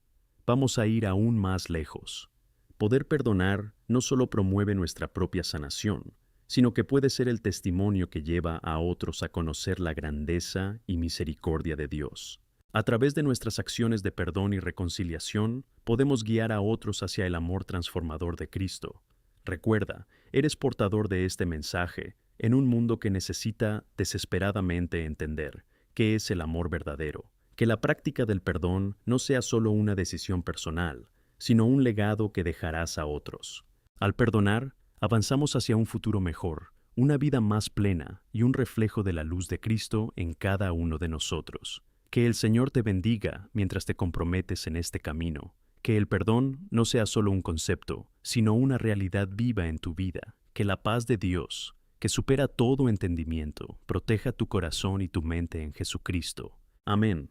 Vamos a ir aún más lejos. Poder perdonar no solo promueve nuestra propia sanación, sino que puede ser el testimonio que lleva a otros a conocer la grandeza y misericordia de Dios. A través de nuestras acciones de perdón y reconciliación, podemos guiar a otros hacia el amor transformador de Cristo. Recuerda, eres portador de este mensaje en un mundo que necesita desesperadamente entender qué es el amor verdadero. Que la práctica del perdón no sea solo una decisión personal, sino un legado que dejarás a otros. Al perdonar, avanzamos hacia un futuro mejor, una vida más plena y un reflejo de la luz de Cristo en cada uno de nosotros. Que el Señor te bendiga mientras te comprometes en este camino. Que el perdón no sea solo un concepto, sino una realidad viva en tu vida. Que la paz de Dios, que supera todo entendimiento, proteja tu corazón y tu mente en Jesucristo. Amén.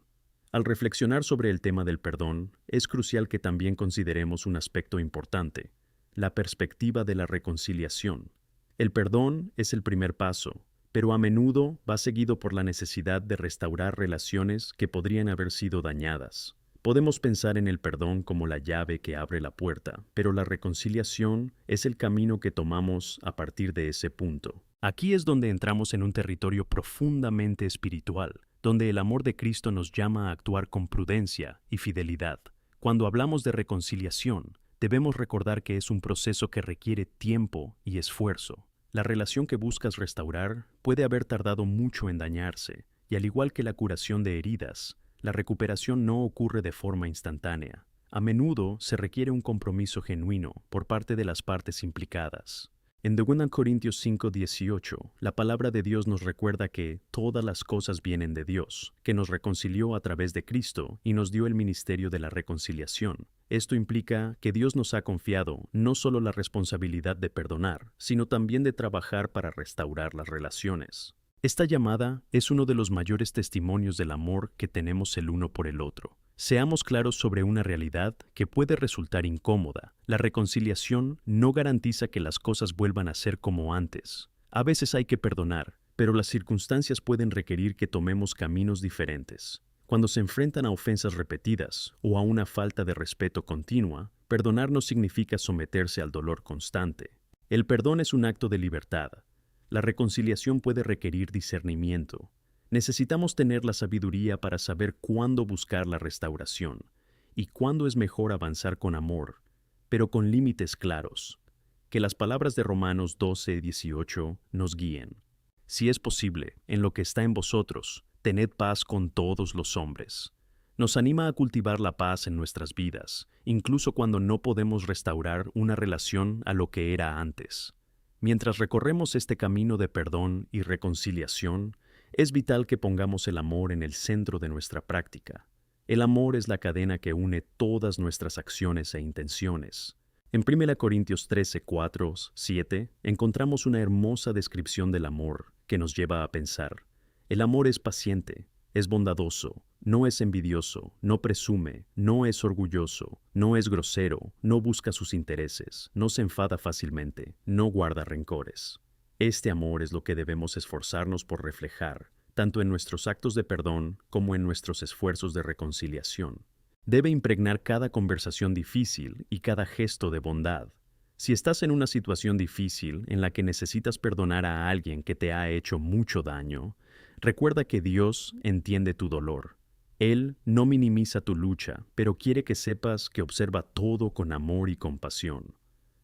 Al reflexionar sobre el tema del perdón, es crucial que también consideremos un aspecto importante: la perspectiva de la reconciliación. El perdón es el primer paso, pero a menudo va seguido por la necesidad de restaurar relaciones que podrían haber sido dañadas. Podemos pensar en el perdón como la llave que abre la puerta, pero la reconciliación es el camino que tomamos a partir de ese punto. Aquí es donde entramos en un territorio profundamente espiritual, donde el amor de Cristo nos llama a actuar con prudencia y fidelidad. Cuando hablamos de reconciliación, debemos recordar que es un proceso que requiere tiempo y esfuerzo. La relación que buscas restaurar puede haber tardado mucho en dañarse, y al igual que la curación de heridas, la recuperación no ocurre de forma instantánea. A menudo se requiere un compromiso genuino por parte de las partes implicadas. En 2 Corintios 5:18, la palabra de Dios nos recuerda que todas las cosas vienen de Dios, que nos reconcilió a través de Cristo y nos dio el ministerio de la reconciliación. Esto implica que Dios nos ha confiado no solo la responsabilidad de perdonar, sino también de trabajar para restaurar las relaciones. Esta llamada es uno de los mayores testimonios del amor que tenemos el uno por el otro. Seamos claros sobre una realidad que puede resultar incómoda. La reconciliación no garantiza que las cosas vuelvan a ser como antes. A veces hay que perdonar, pero las circunstancias pueden requerir que tomemos caminos diferentes. Cuando se enfrentan a ofensas repetidas o a una falta de respeto continua, perdonar no significa someterse al dolor constante. El perdón es un acto de libertad. La reconciliación puede requerir discernimiento. Necesitamos tener la sabiduría para saber cuándo buscar la restauración y cuándo es mejor avanzar con amor, pero con límites claros. Que las palabras de Romanos 12:18 nos guíen. Si es posible, en lo que está en vosotros, tened paz con todos los hombres. Nos anima a cultivar la paz en nuestras vidas, incluso cuando no podemos restaurar una relación a lo que era antes. Mientras recorremos este camino de perdón y reconciliación, es vital que pongamos el amor en el centro de nuestra práctica. El amor es la cadena que une todas nuestras acciones e intenciones. En 1 Corintios 13:4-7 encontramos una hermosa descripción del amor que nos lleva a pensar: el amor es paciente, es bondadoso, no es envidioso, no presume, no es orgulloso, no es grosero, no busca sus intereses, no se enfada fácilmente, no guarda rencores. Este amor es lo que debemos esforzarnos por reflejar, tanto en nuestros actos de perdón como en nuestros esfuerzos de reconciliación. Debe impregnar cada conversación difícil y cada gesto de bondad. Si estás en una situación difícil en la que necesitas perdonar a alguien que te ha hecho mucho daño, recuerda que Dios entiende tu dolor. Él no minimiza tu lucha, pero quiere que sepas que observa todo con amor y compasión.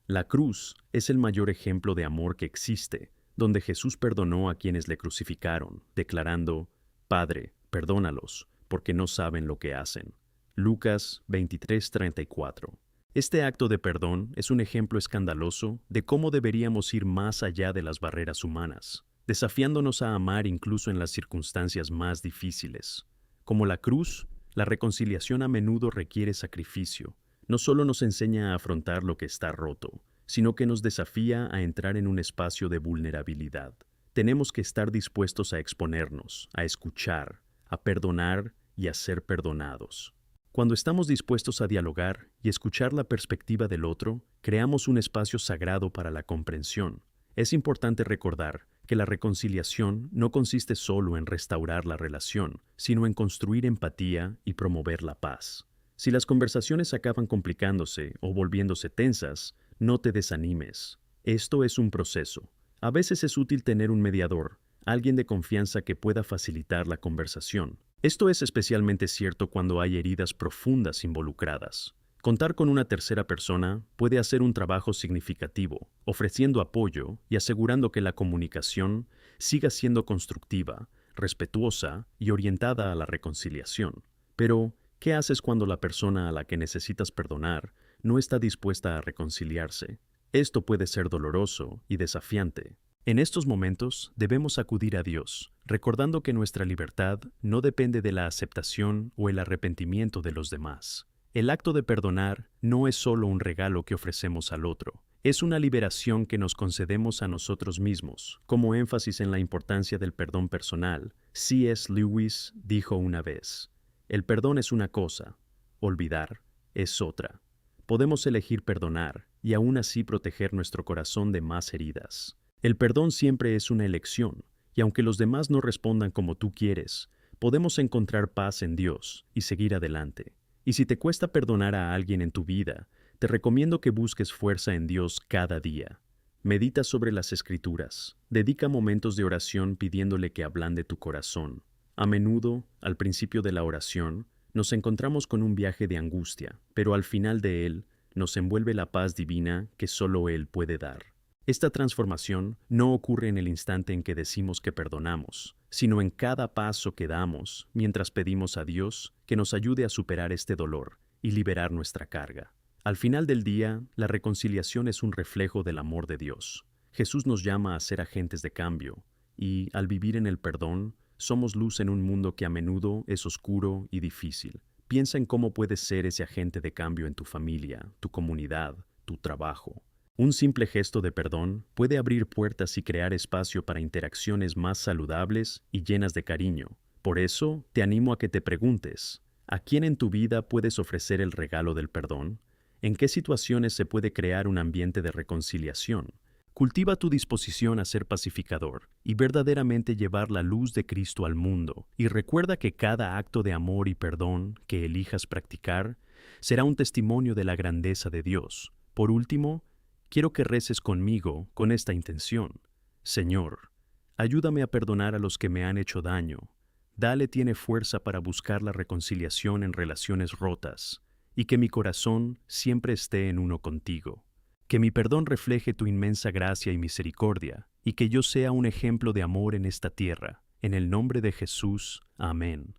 La cruz es el mayor ejemplo de amor que existe, donde Jesús perdonó a quienes le crucificaron, declarando: Padre, perdónalos, porque no saben lo que hacen. Lucas 23:34. Este acto de perdón es un ejemplo escandaloso de cómo deberíamos ir más allá de las barreras humanas, desafiándonos a amar incluso en las circunstancias más difíciles. Como la cruz, la reconciliación a menudo requiere sacrificio. No solo nos enseña a afrontar lo que está roto, sino que nos desafía a entrar en un espacio de vulnerabilidad. Tenemos que estar dispuestos a exponernos, a escuchar, a perdonar y a ser perdonados. Cuando estamos dispuestos a dialogar y escuchar la perspectiva del otro, creamos un espacio sagrado para la comprensión. Es importante recordar que la reconciliación no consiste solo en restaurar la relación, sino en construir empatía y promover la paz. Si las conversaciones acaban complicándose o volviéndose tensas, no te desanimes. Esto es un proceso. A veces es útil tener un mediador, alguien de confianza que pueda facilitar la conversación. Esto es especialmente cierto cuando hay heridas profundas involucradas. Contar con una tercera persona puede hacer un trabajo significativo, ofreciendo apoyo y asegurando que la comunicación siga siendo constructiva, respetuosa y orientada a la reconciliación. Pero, ¿qué haces cuando la persona a la que necesitas perdonar no está dispuesta a reconciliarse? Esto puede ser doloroso y desafiante. En estos momentos debemos acudir a Dios, recordando que nuestra libertad no depende de la aceptación o el arrepentimiento de los demás. El acto de perdonar no es solo un regalo que ofrecemos al otro, es una liberación que nos concedemos a nosotros mismos. Como énfasis en la importancia del perdón personal, C.S. Lewis dijo una vez: el perdón es una cosa, olvidar es otra. Podemos elegir perdonar y aún así proteger nuestro corazón de más heridas. El perdón siempre es una elección, y aunque los demás no respondan como tú quieres, podemos encontrar paz en Dios y seguir adelante. Y si te cuesta perdonar a alguien en tu vida, te recomiendo que busques fuerza en Dios cada día. Medita sobre las Escrituras, dedica momentos de oración pidiéndole que ablande tu corazón. A menudo, al principio de la oración, nos encontramos con un viaje de angustia, pero al final de él, nos envuelve la paz divina que solo Él puede dar. Esta transformación no ocurre en el instante en que decimos que perdonamos, sino en cada paso que damos mientras pedimos a Dios que nos ayude a superar este dolor y liberar nuestra carga. Al final del día, la reconciliación es un reflejo del amor de Dios. Jesús nos llama a ser agentes de cambio, y al vivir en el perdón, somos luz en un mundo que a menudo es oscuro y difícil. Piensa en cómo puedes ser ese agente de cambio en tu familia, tu comunidad, tu trabajo. Un simple gesto de perdón puede abrir puertas y crear espacio para interacciones más saludables y llenas de cariño. Por eso, te animo a que te preguntes: ¿a quién en tu vida puedes ofrecer el regalo del perdón? ¿En qué situaciones se puede crear un ambiente de reconciliación? Cultiva tu disposición a ser pacificador y verdaderamente llevar la luz de Cristo al mundo, y recuerda que cada acto de amor y perdón que elijas practicar será un testimonio de la grandeza de Dios. Por último, quiero que reces conmigo con esta intención: Señor, ayúdame a perdonar a los que me han hecho daño. Dale tiene fuerza para buscar la reconciliación en relaciones rotas, y que mi corazón siempre esté en uno contigo. Que mi perdón refleje tu inmensa gracia y misericordia, y que yo sea un ejemplo de amor en esta tierra. En el nombre de Jesús. Amén.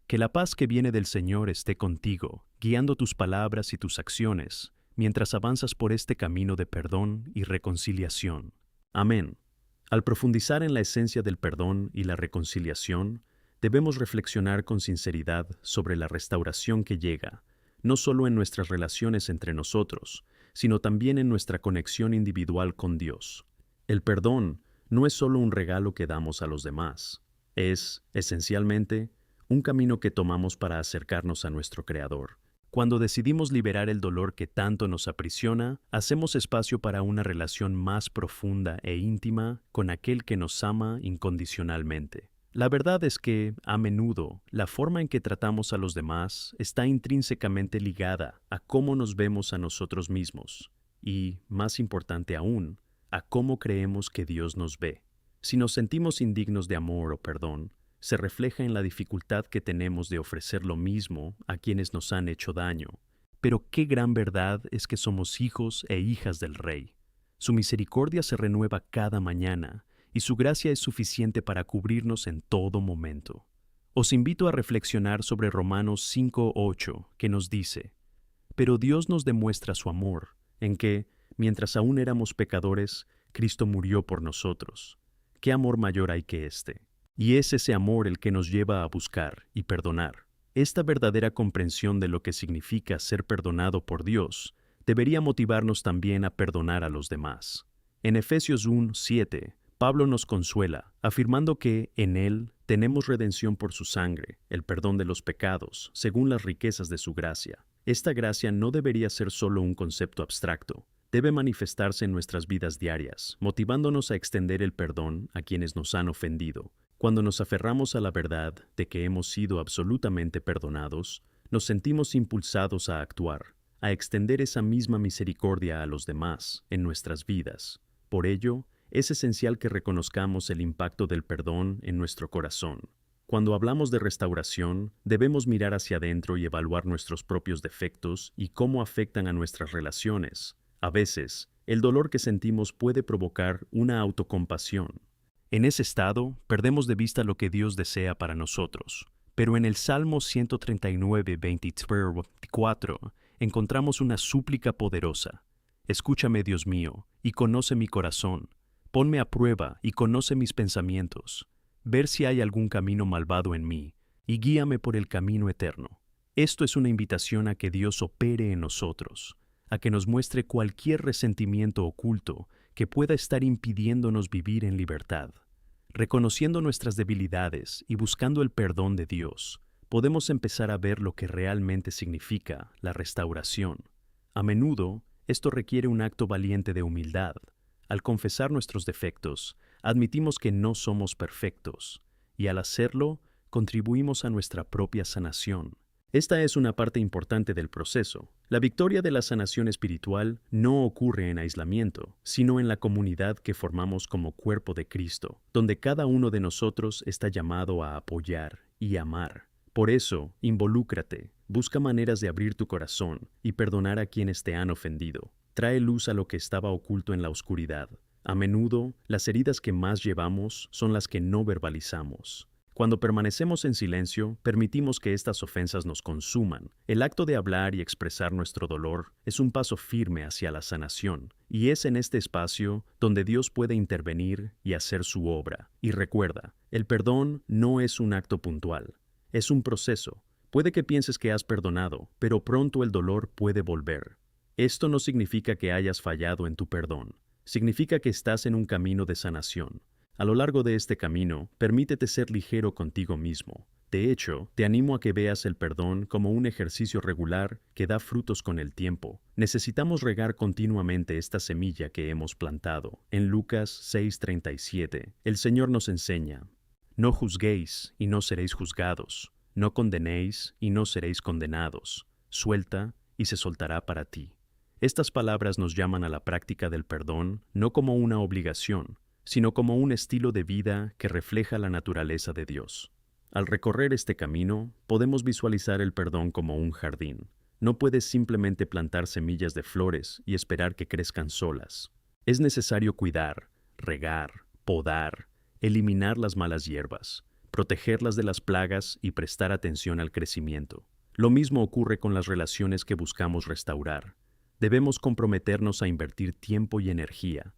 Que la paz que viene del Señor esté contigo, guiando tus palabras y tus acciones, mientras avanzas por este camino de perdón y reconciliación. Amén. Al profundizar en la esencia del perdón y la reconciliación, debemos reflexionar con sinceridad sobre la restauración que llega, no solo en nuestras relaciones entre nosotros, sino también en nuestra conexión individual con Dios. El perdón no es solo un regalo que damos a los demás, es, esencialmente, un camino que tomamos para acercarnos a nuestro Creador. Cuando decidimos liberar el dolor que tanto nos aprisiona, hacemos espacio para una relación más profunda e íntima con aquel que nos ama incondicionalmente. La verdad es que, a menudo, la forma en que tratamos a los demás está intrínsecamente ligada a cómo nos vemos a nosotros mismos y, más importante aún, a cómo creemos que Dios nos ve. Si nos sentimos indignos de amor o perdón, se refleja en la dificultad que tenemos de ofrecer lo mismo a quienes nos han hecho daño. Pero qué gran verdad es que somos hijos e hijas del Rey. Su misericordia se renueva cada mañana y su gracia es suficiente para cubrirnos en todo momento. Os invito a reflexionar sobre Romanos 5:8, que nos dice: Pero Dios nos demuestra su amor, en que, mientras aún éramos pecadores, Cristo murió por nosotros. ¿Qué amor mayor hay que este? Y es ese amor el que nos lleva a buscar y perdonar. Esta verdadera comprensión de lo que significa ser perdonado por Dios debería motivarnos también a perdonar a los demás. En Efesios 1:7, Pablo nos consuela, afirmando que en Él tenemos redención por su sangre, el perdón de los pecados, según las riquezas de su gracia. Esta gracia no debería ser solo un concepto abstracto. Debe manifestarse en nuestras vidas diarias, motivándonos a extender el perdón a quienes nos han ofendido. Cuando nos aferramos a la verdad de que hemos sido absolutamente perdonados, nos sentimos impulsados a actuar, a extender esa misma misericordia a los demás en nuestras vidas. Por ello, es esencial que reconozcamos el impacto del perdón en nuestro corazón. Cuando hablamos de restauración, debemos mirar hacia adentro y evaluar nuestros propios defectos y cómo afectan a nuestras relaciones. A veces, el dolor que sentimos puede provocar una autocompasión. En ese estado, perdemos de vista lo que Dios desea para nosotros. Pero en el Salmo 139, 24, encontramos una súplica poderosa. Escúchame, Dios mío, y conoce mi corazón. Ponme a prueba y conoce mis pensamientos. Ver si hay algún camino malvado en mí, y guíame por el camino eterno. Esto es una invitación a que Dios opere en nosotros, a que nos muestre cualquier resentimiento oculto que pueda estar impidiéndonos vivir en libertad. Reconociendo nuestras debilidades y buscando el perdón de Dios, podemos empezar a ver lo que realmente significa la restauración. A menudo, esto requiere un acto valiente de humildad. Al confesar nuestros defectos, admitimos que no somos perfectos, y al hacerlo, contribuimos a nuestra propia sanación. Esta es una parte importante del proceso. La victoria de la sanación espiritual no ocurre en aislamiento, sino en la comunidad que formamos como cuerpo de Cristo, donde cada uno de nosotros está llamado a apoyar y amar. Por eso, involúcrate, busca maneras de abrir tu corazón y perdonar a quienes te han ofendido. Trae luz a lo que estaba oculto en la oscuridad. A menudo, las heridas que más llevamos son las que no verbalizamos. Cuando permanecemos en silencio, permitimos que estas ofensas nos consuman. El acto de hablar y expresar nuestro dolor es un paso firme hacia la sanación, y es en este espacio donde Dios puede intervenir y hacer su obra. Y recuerda, el perdón no es un acto puntual, es un proceso. Puede que pienses que has perdonado, pero pronto el dolor puede volver. Esto no significa que hayas fallado en tu perdón, significa que estás en un camino de sanación. A lo largo de este camino, permítete ser ligero contigo mismo. De hecho, te animo a que veas el perdón como un ejercicio regular que da frutos con el tiempo. Necesitamos regar continuamente esta semilla que hemos plantado. En Lucas 6:37, el Señor nos enseña: No juzguéis y no seréis juzgados. No condenéis y no seréis condenados. Suelta y se soltará para ti. Estas palabras nos llaman a la práctica del perdón no como una obligación, sino como un estilo de vida que refleja la naturaleza de Dios. Al recorrer este camino, podemos visualizar el perdón como un jardín. No puedes simplemente plantar semillas de flores y esperar que crezcan solas. Es necesario cuidar, regar, podar, eliminar las malas hierbas, protegerlas de las plagas y prestar atención al crecimiento. Lo mismo ocurre con las relaciones que buscamos restaurar. Debemos comprometernos a invertir tiempo y energía.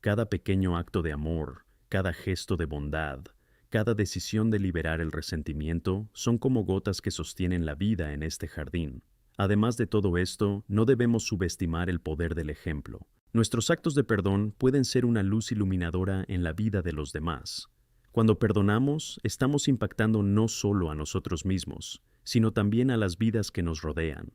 Cada pequeño acto de amor, cada gesto de bondad, cada decisión de liberar el resentimiento son como gotas que sostienen la vida en este jardín. Además de todo esto, no debemos subestimar el poder del ejemplo. Nuestros actos de perdón pueden ser una luz iluminadora en la vida de los demás. Cuando perdonamos, estamos impactando no solo a nosotros mismos, sino también a las vidas que nos rodean.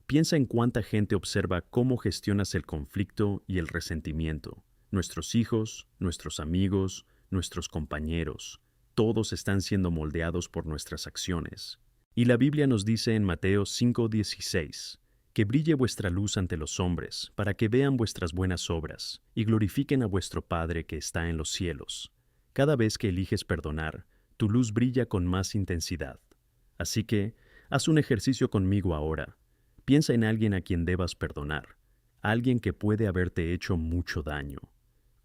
Piensa en cuánta gente observa cómo gestionas el conflicto y el resentimiento. Nuestros hijos, nuestros amigos, nuestros compañeros, todos están siendo moldeados por nuestras acciones. Y la Biblia nos dice en Mateo 5:16, que brille vuestra luz ante los hombres, para que vean vuestras buenas obras, y glorifiquen a vuestro Padre que está en los cielos. Cada vez que eliges perdonar, tu luz brilla con más intensidad. Así que, haz un ejercicio conmigo ahora. Piensa en alguien a quien debas perdonar, alguien que puede haberte hecho mucho daño.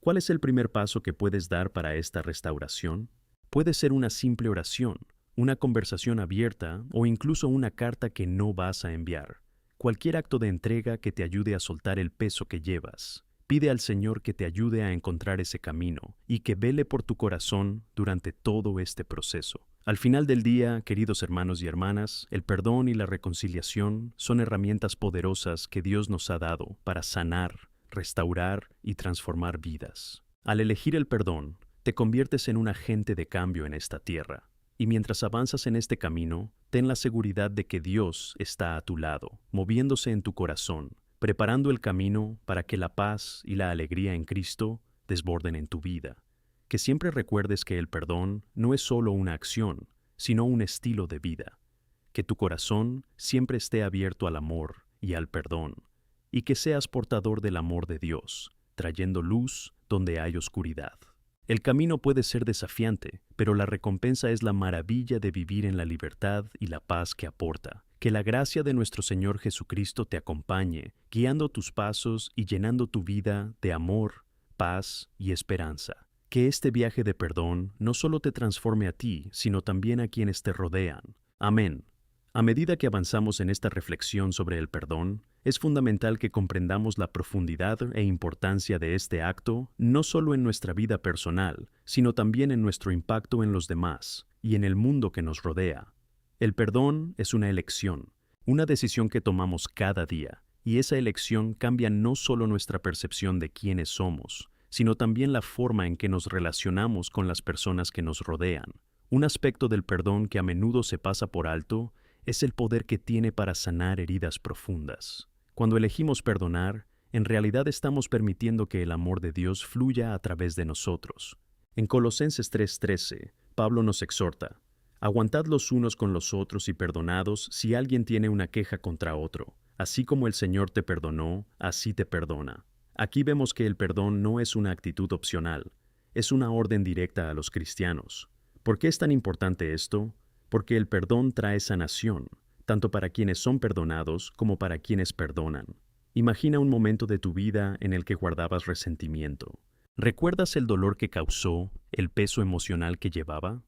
¿Cuál es el primer paso que puedes dar para esta restauración? Puede ser una simple oración, una conversación abierta o incluso una carta que no vas a enviar. Cualquier acto de entrega que te ayude a soltar el peso que llevas. Pide al Señor que te ayude a encontrar ese camino y que vele por tu corazón durante todo este proceso. Al final del día, queridos hermanos y hermanas, el perdón y la reconciliación son herramientas poderosas que Dios nos ha dado para sanar, restaurar y transformar vidas. Al elegir el perdón, te conviertes en un agente de cambio en esta tierra. Y mientras avanzas en este camino, ten la seguridad de que Dios está a tu lado, moviéndose en tu corazón, preparando el camino para que la paz y la alegría en Cristo desborden en tu vida. Que siempre recuerdes que el perdón no es solo una acción, sino un estilo de vida. Que tu corazón siempre esté abierto al amor y al perdón, y que seas portador del amor de Dios, trayendo luz donde hay oscuridad. El camino puede ser desafiante, pero la recompensa es la maravilla de vivir en la libertad y la paz que aporta. Que la gracia de nuestro Señor Jesucristo te acompañe, guiando tus pasos y llenando tu vida de amor, paz y esperanza. Que este viaje de perdón no solo te transforme a ti, sino también a quienes te rodean. Amén. A medida que avanzamos en esta reflexión sobre el perdón, es fundamental que comprendamos la profundidad e importancia de este acto, no solo en nuestra vida personal, sino también en nuestro impacto en los demás y en el mundo que nos rodea. El perdón es una elección, una decisión que tomamos cada día, y esa elección cambia no solo nuestra percepción de quiénes somos, sino también la forma en que nos relacionamos con las personas que nos rodean. Un aspecto del perdón que a menudo se pasa por alto es el poder que tiene para sanar heridas profundas. Cuando elegimos perdonar, en realidad estamos permitiendo que el amor de Dios fluya a través de nosotros. En Colosenses 3:13, Pablo nos exhorta: aguantad los unos con los otros y perdonados si alguien tiene una queja contra otro. Así como el Señor te perdonó, así te perdona. Aquí vemos que el perdón no es una actitud opcional, es una orden directa a los cristianos. ¿Por qué es tan importante esto? Porque el perdón trae sanación, tanto para quienes son perdonados como para quienes perdonan. Imagina un momento de tu vida en el que guardabas resentimiento. ¿Recuerdas el dolor que causó, el peso emocional que llevaba?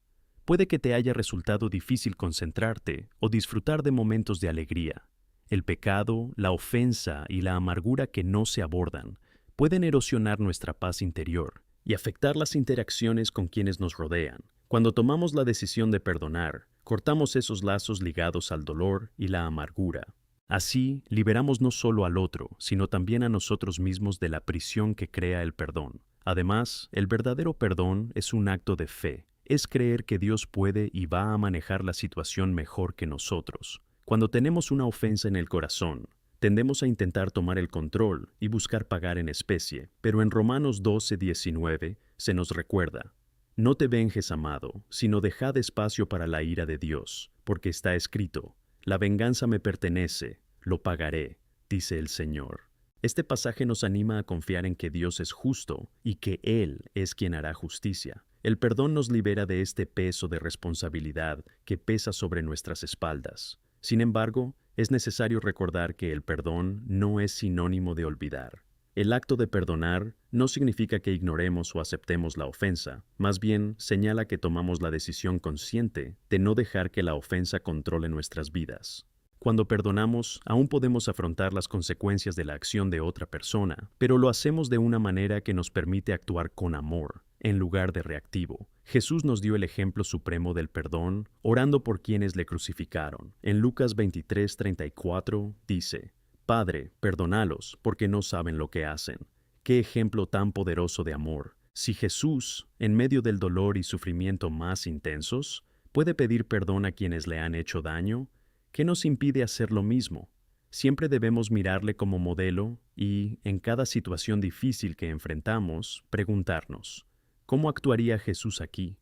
Puede que te haya resultado difícil concentrarte o disfrutar de momentos de alegría. El pecado, la ofensa y la amargura que no se abordan pueden erosionar nuestra paz interior y afectar las interacciones con quienes nos rodean. Cuando tomamos la decisión de perdonar, cortamos esos lazos ligados al dolor y la amargura. Así, liberamos no solo al otro, sino también a nosotros mismos de la prisión que crea el perdón. Además, el verdadero perdón es un acto de fe. Es creer que Dios puede y va a manejar la situación mejor que nosotros. Cuando tenemos una ofensa en el corazón, tendemos a intentar tomar el control y buscar pagar en especie, pero en Romanos 12:19 se nos recuerda: no te venjes, amado, sino dejad espacio para la ira de Dios, porque está escrito: la venganza me pertenece, lo pagaré, dice el Señor. Este pasaje nos anima a confiar en que Dios es justo y que Él es quien hará justicia. El perdón nos libera de este peso de responsabilidad que pesa sobre nuestras espaldas. Sin embargo, es necesario recordar que el perdón no es sinónimo de olvidar. El acto de perdonar no significa que ignoremos o aceptemos la ofensa, más bien señala que tomamos la decisión consciente de no dejar que la ofensa controle nuestras vidas. Cuando perdonamos, aún podemos afrontar las consecuencias de la acción de otra persona, pero lo hacemos de una manera que nos permite actuar con amor, en lugar de reactivo. Jesús nos dio el ejemplo supremo del perdón, orando por quienes le crucificaron. En Lucas 23:34 dice: Padre, perdónalos, porque no saben lo que hacen. ¡Qué ejemplo tan poderoso de amor! Si Jesús, en medio del dolor y sufrimiento más intensos, puede pedir perdón a quienes le han hecho daño, ¿qué nos impide hacer lo mismo? Siempre debemos mirarle como modelo y, en cada situación difícil que enfrentamos, preguntarnos, ¿cómo actuaría Jesús aquí?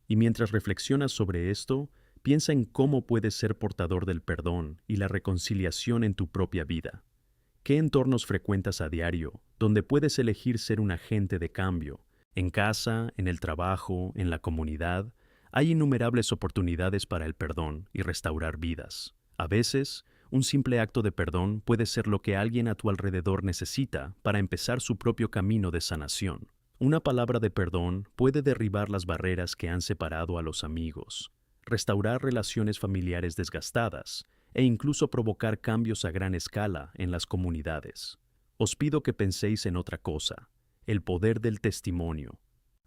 Y mientras reflexionas sobre esto, piensa en cómo puedes ser portador del perdón y la reconciliación en tu propia vida. ¿Qué entornos frecuentas a diario, donde puedes elegir ser un agente de cambio? En casa, en el trabajo, en la comunidad, hay innumerables oportunidades para el perdón y restaurar vidas. A veces, un simple acto de perdón puede ser lo que alguien a tu alrededor necesita para empezar su propio camino de sanación. Una palabra de perdón puede derribar las barreras que han separado a los amigos, restaurar relaciones familiares desgastadas e incluso provocar cambios a gran escala en las comunidades. Os pido que penséis en otra cosa, el poder del testimonio.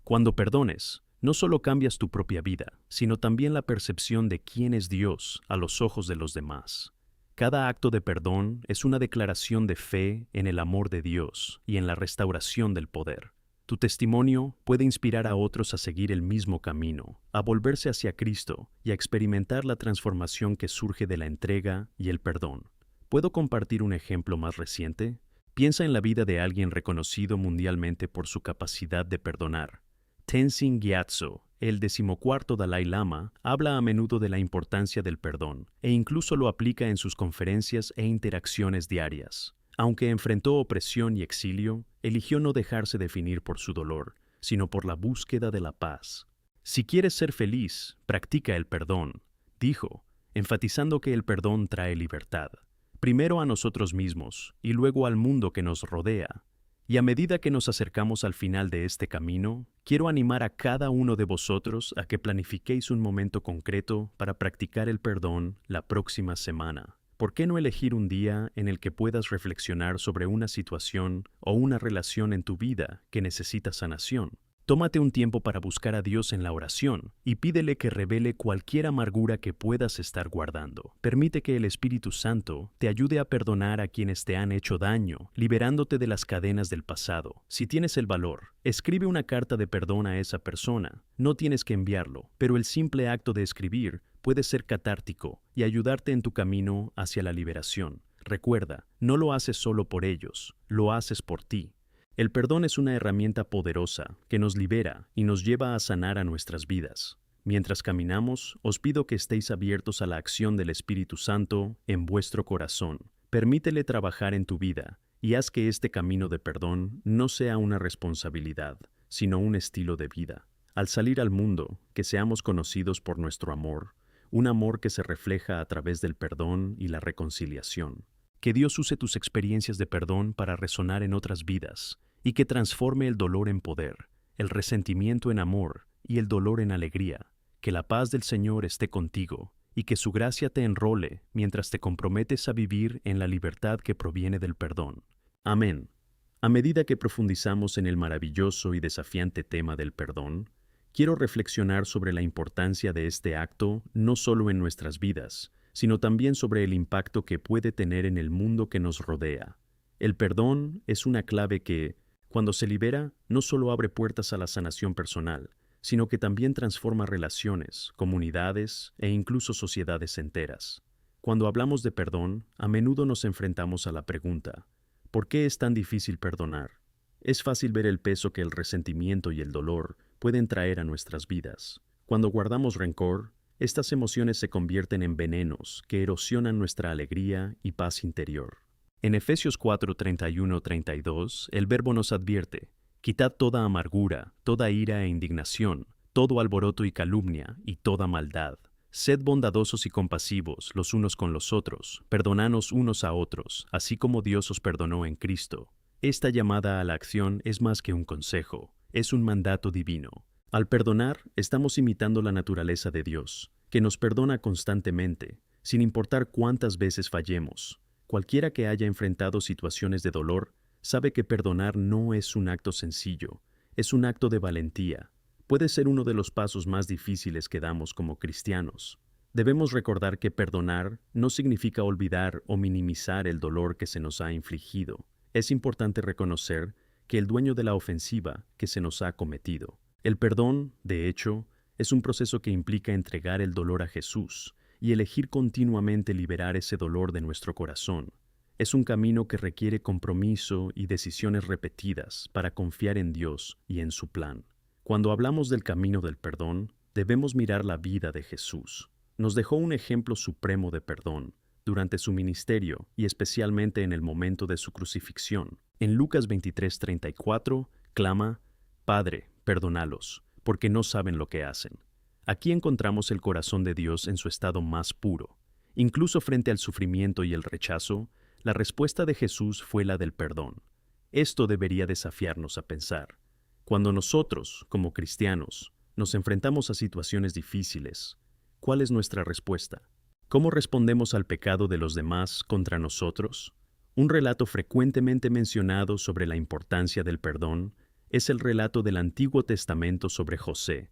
Cuando perdones, no solo cambias tu propia vida, sino también la percepción de quién es Dios a los ojos de los demás. Cada acto de perdón es una declaración de fe en el amor de Dios y en la restauración del poder. Tu testimonio puede inspirar a otros a seguir el mismo camino, a volverse hacia Cristo y a experimentar la transformación que surge de la entrega y el perdón. ¿Puedo compartir un ejemplo más reciente? Piensa en la vida de alguien reconocido mundialmente por su capacidad de perdonar. Tenzin Gyatso, el 14º Dalai Lama, habla a menudo de la importancia del perdón e incluso lo aplica en sus conferencias e interacciones diarias. Aunque enfrentó opresión y exilio, eligió no dejarse definir por su dolor, sino por la búsqueda de la paz. Si quieres ser feliz, practica el perdón, dijo, enfatizando que el perdón trae libertad, primero a nosotros mismos y luego al mundo que nos rodea. Y a medida que nos acercamos al final de este camino, quiero animar a cada uno de vosotros a que planifiquéis un momento concreto para practicar el perdón la próxima semana. ¿Por qué no elegir un día en el que puedas reflexionar sobre una situación o una relación en tu vida que necesita sanación? Tómate un tiempo para buscar a Dios en la oración y pídele que revele cualquier amargura que puedas estar guardando. Permite que el Espíritu Santo te ayude a perdonar a quienes te han hecho daño, liberándote de las cadenas del pasado. Si tienes el valor, escribe una carta de perdón a esa persona. No tienes que enviarlo, pero el simple acto de escribir puede ser catártico y ayudarte en tu camino hacia la liberación. Recuerda, no lo haces solo por ellos, lo haces por ti. El perdón es una herramienta poderosa que nos libera y nos lleva a sanar a nuestras vidas. Mientras caminamos, os pido que estéis abiertos a la acción del Espíritu Santo en vuestro corazón. Permítele trabajar en tu vida y haz que este camino de perdón no sea una responsabilidad, sino un estilo de vida. Al salir al mundo, que seamos conocidos por nuestro amor, un amor que se refleja a través del perdón y la reconciliación. Que Dios use tus experiencias de perdón para resonar en otras vidas y que transforme el dolor en poder, el resentimiento en amor y el dolor en alegría. Que la paz del Señor esté contigo y que su gracia te enrole mientras te comprometes a vivir en la libertad que proviene del perdón. Amén. A medida que profundizamos en el maravilloso y desafiante tema del perdón, quiero reflexionar sobre la importancia de este acto no solo en nuestras vidas, sino también sobre el impacto que puede tener en el mundo que nos rodea. El perdón es una clave que, cuando se libera, no solo abre puertas a la sanación personal, sino que también transforma relaciones, comunidades e incluso sociedades enteras. Cuando hablamos de perdón, a menudo nos enfrentamos a la pregunta, ¿por qué es tan difícil perdonar? Es fácil ver el peso que el resentimiento y el dolor pueden traer a nuestras vidas. Cuando guardamos rencor, estas emociones se convierten en venenos que erosionan nuestra alegría y paz interior. En Efesios 4:31-32, el Verbo nos advierte, quitad toda amargura, toda ira e indignación, todo alboroto y calumnia y toda maldad. Sed bondadosos y compasivos los unos con los otros, perdonaos unos a otros, así como Dios os perdonó en Cristo. Esta llamada a la acción es más que un consejo, es un mandato divino. Al perdonar, estamos imitando la naturaleza de Dios, que nos perdona constantemente, sin importar cuántas veces fallemos. Cualquiera que haya enfrentado situaciones de dolor, sabe que perdonar no es un acto sencillo, es un acto de valentía. Puede ser uno de los pasos más difíciles que damos como cristianos. Debemos recordar que perdonar no significa olvidar o minimizar el dolor que se nos ha infligido. Es importante reconocer que el dueño de la ofensiva que se nos ha cometido. El perdón, de hecho, es un proceso que implica entregar el dolor a Jesús y elegir continuamente liberar ese dolor de nuestro corazón. Es un camino que requiere compromiso y decisiones repetidas para confiar en Dios y en su plan. Cuando hablamos del camino del perdón, debemos mirar la vida de Jesús. Nos dejó un ejemplo supremo de perdón durante su ministerio y especialmente en el momento de su crucifixión. En Lucas 23:34 clama: Padre, perdónalos, porque no saben lo que hacen. Aquí encontramos el corazón de Dios en su estado más puro. Incluso frente al sufrimiento y el rechazo, la respuesta de Jesús fue la del perdón. Esto debería desafiarnos a pensar. Cuando nosotros, como cristianos, nos enfrentamos a situaciones difíciles, ¿cuál es nuestra respuesta? ¿Cómo respondemos al pecado de los demás contra nosotros? Un relato frecuentemente mencionado sobre la importancia del perdón es el relato del Antiguo Testamento sobre José.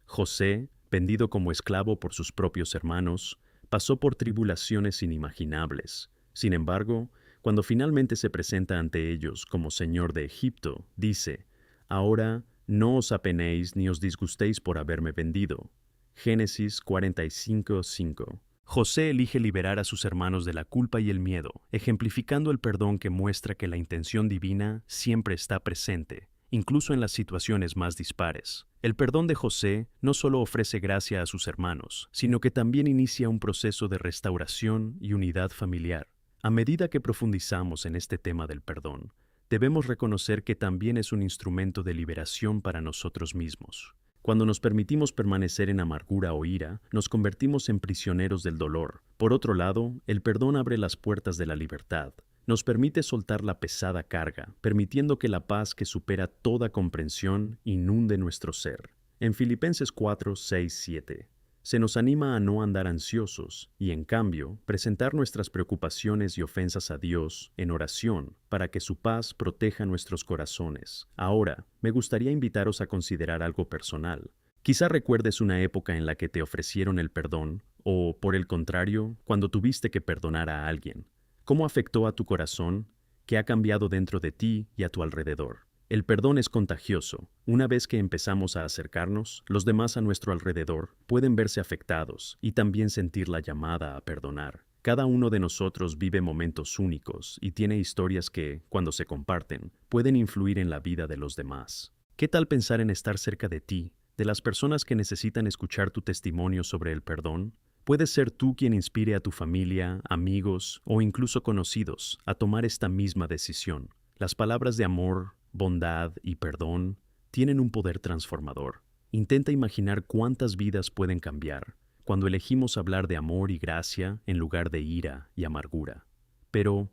José, vendido como esclavo por sus propios hermanos, pasó por tribulaciones inimaginables. Sin embargo, cuando finalmente se presenta ante ellos como señor de Egipto, dice: Ahora no os apenéis ni os disgustéis por haberme vendido. Génesis 45:5. José elige liberar a sus hermanos de la culpa y el miedo, ejemplificando el perdón que muestra que la intención divina siempre está presente, incluso en las situaciones más dispares. El perdón de José no solo ofrece gracia a sus hermanos, sino que también inicia un proceso de restauración y unidad familiar. A medida que profundizamos en este tema del perdón, debemos reconocer que también es un instrumento de liberación para nosotros mismos. Cuando nos permitimos permanecer en amargura o ira, nos convertimos en prisioneros del dolor. Por otro lado, el perdón abre las puertas de la libertad. Nos permite soltar la pesada carga, permitiendo que la paz que supera toda comprensión inunde nuestro ser. En Filipenses 4:6-7, se nos anima a no andar ansiosos y, en cambio, presentar nuestras preocupaciones y ofensas a Dios en oración para que su paz proteja nuestros corazones. Ahora, me gustaría invitaros a considerar algo personal. Quizá recuerdes una época en la que te ofrecieron el perdón o, por el contrario, cuando tuviste que perdonar a alguien. ¿Cómo afectó a tu corazón? ¿Qué ha cambiado dentro de ti y a tu alrededor? El perdón es contagioso. Una vez que empezamos a acercarnos, los demás a nuestro alrededor pueden verse afectados y también sentir la llamada a perdonar. Cada uno de nosotros vive momentos únicos y tiene historias que, cuando se comparten, pueden influir en la vida de los demás. ¿Qué tal pensar en estar cerca de ti, de las personas que necesitan escuchar tu testimonio sobre el perdón? Puedes ser tú quien inspire a tu familia, amigos o incluso conocidos a tomar esta misma decisión. Las palabras de amor, bondad y perdón tienen un poder transformador. Intenta imaginar cuántas vidas pueden cambiar cuando elegimos hablar de amor y gracia en lugar de ira y amargura. Pero,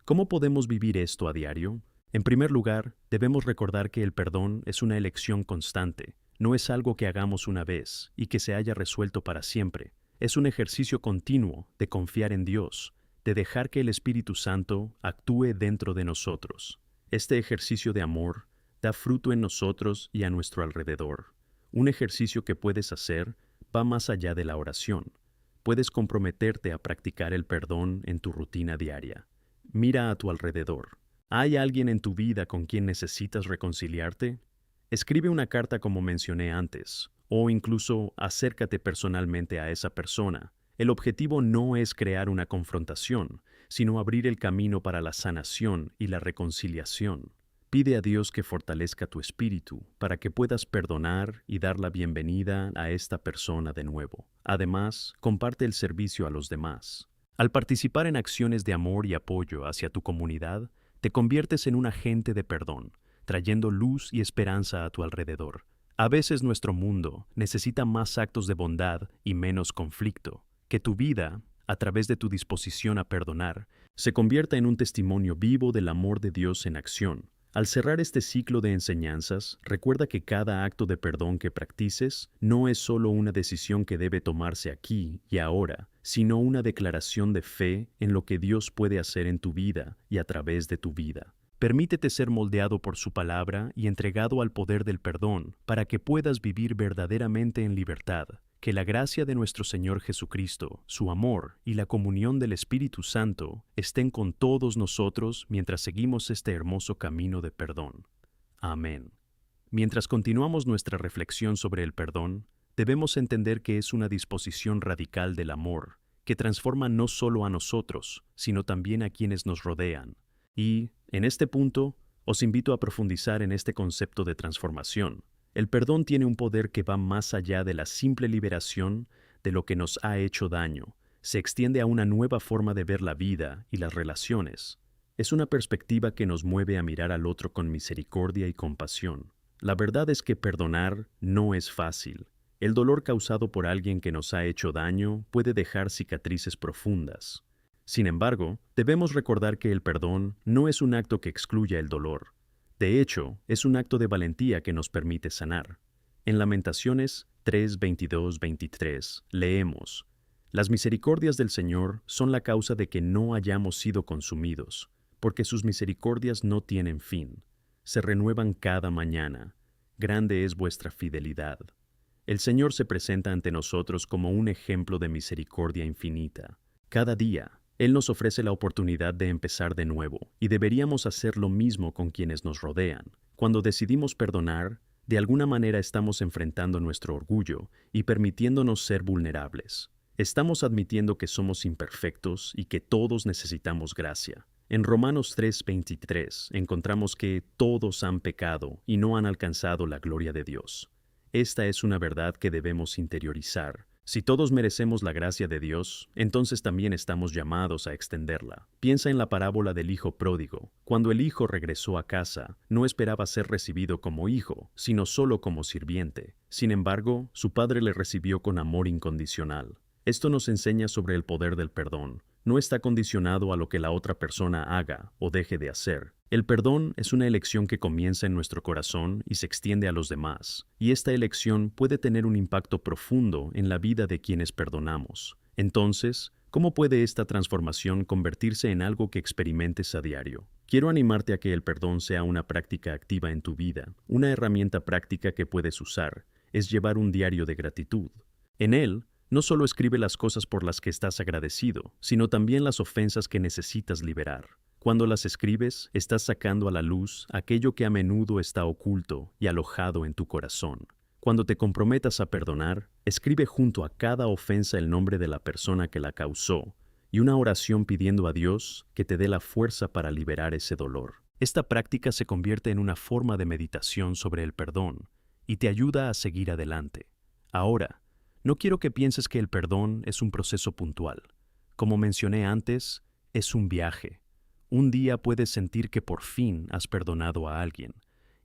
¿cómo podemos vivir esto a diario? En primer lugar, debemos recordar que el perdón es una elección constante. No es algo que hagamos una vez y que se haya resuelto para siempre. Es un ejercicio continuo de confiar en Dios, de dejar que el Espíritu Santo actúe dentro de nosotros. Este ejercicio de amor da fruto en nosotros y a nuestro alrededor. Un ejercicio que puedes hacer va más allá de la oración. Puedes comprometerte a practicar el perdón en tu rutina diaria. Mira a tu alrededor. ¿Hay alguien en tu vida con quien necesitas reconciliarte? Escribe una carta como mencioné antes, o incluso acércate personalmente a esa persona. El objetivo no es crear una confrontación, sino abrir el camino para la sanación y la reconciliación. Pide a Dios que fortalezca tu espíritu para que puedas perdonar y dar la bienvenida a esta persona de nuevo. Además, comparte el servicio a los demás. Al participar en acciones de amor y apoyo hacia tu comunidad, te conviertes en un agente de perdón, trayendo luz y esperanza a tu alrededor. A veces nuestro mundo necesita más actos de bondad y menos conflicto. Que tu vida, a través de tu disposición a perdonar, se convierta en un testimonio vivo del amor de Dios en acción. Al cerrar este ciclo de enseñanzas, recuerda que cada acto de perdón que practices no es solo una decisión que debe tomarse aquí y ahora, sino una declaración de fe en lo que Dios puede hacer en tu vida y a través de tu vida. Permítete ser moldeado por su palabra y entregado al poder del perdón para que puedas vivir verdaderamente en libertad. Que la gracia de nuestro Señor Jesucristo, su amor y la comunión del Espíritu Santo estén con todos nosotros mientras seguimos este hermoso camino de perdón. Amén. Mientras continuamos nuestra reflexión sobre el perdón, debemos entender que es una disposición radical del amor que transforma no solo a nosotros, sino también a quienes nos rodean. Y, en este punto, os invito a profundizar en este concepto de transformación. El perdón tiene un poder que va más allá de la simple liberación de lo que nos ha hecho daño. Se extiende a una nueva forma de ver la vida y las relaciones. Es una perspectiva que nos mueve a mirar al otro con misericordia y compasión. La verdad es que perdonar no es fácil. El dolor causado por alguien que nos ha hecho daño puede dejar cicatrices profundas. Sin embargo, debemos recordar que el perdón no es un acto que excluya el dolor. De hecho, es un acto de valentía que nos permite sanar. En Lamentaciones 3:22-23 leemos: Las misericordias del Señor son la causa de que no hayamos sido consumidos, porque sus misericordias no tienen fin. Se renuevan cada mañana. Grande es vuestra fidelidad. El Señor se presenta ante nosotros como un ejemplo de misericordia infinita. Cada día, Él nos ofrece la oportunidad de empezar de nuevo, y deberíamos hacer lo mismo con quienes nos rodean. Cuando decidimos perdonar, de alguna manera estamos enfrentando nuestro orgullo y permitiéndonos ser vulnerables. Estamos admitiendo que somos imperfectos y que todos necesitamos gracia. En Romanos 3:23 encontramos que todos han pecado y no han alcanzado la gloria de Dios. Esta es una verdad que debemos interiorizar. Si todos merecemos la gracia de Dios, entonces también estamos llamados a extenderla. Piensa en la parábola del hijo pródigo. Cuando el hijo regresó a casa, no esperaba ser recibido como hijo, sino solo como sirviente. Sin embargo, su padre le recibió con amor incondicional. Esto nos enseña sobre el poder del perdón. No está condicionado a lo que la otra persona haga o deje de hacer. El perdón es una elección que comienza en nuestro corazón y se extiende a los demás, y esta elección puede tener un impacto profundo en la vida de quienes perdonamos. Entonces, ¿cómo puede esta transformación convertirse en algo que experimentes a diario? Quiero animarte a que el perdón sea una práctica activa en tu vida. Una herramienta práctica que puedes usar es llevar un diario de gratitud. En él, no solo escribe las cosas por las que estás agradecido, sino también las ofensas que necesitas liberar. Cuando las escribes, estás sacando a la luz aquello que a menudo está oculto y alojado en tu corazón. Cuando te comprometas a perdonar, escribe junto a cada ofensa el nombre de la persona que la causó y una oración pidiendo a Dios que te dé la fuerza para liberar ese dolor. Esta práctica se convierte en una forma de meditación sobre el perdón y te ayuda a seguir adelante. Ahora, no quiero que pienses que el perdón es un proceso puntual. Como mencioné antes, es un viaje. Un día puedes sentir que por fin has perdonado a alguien,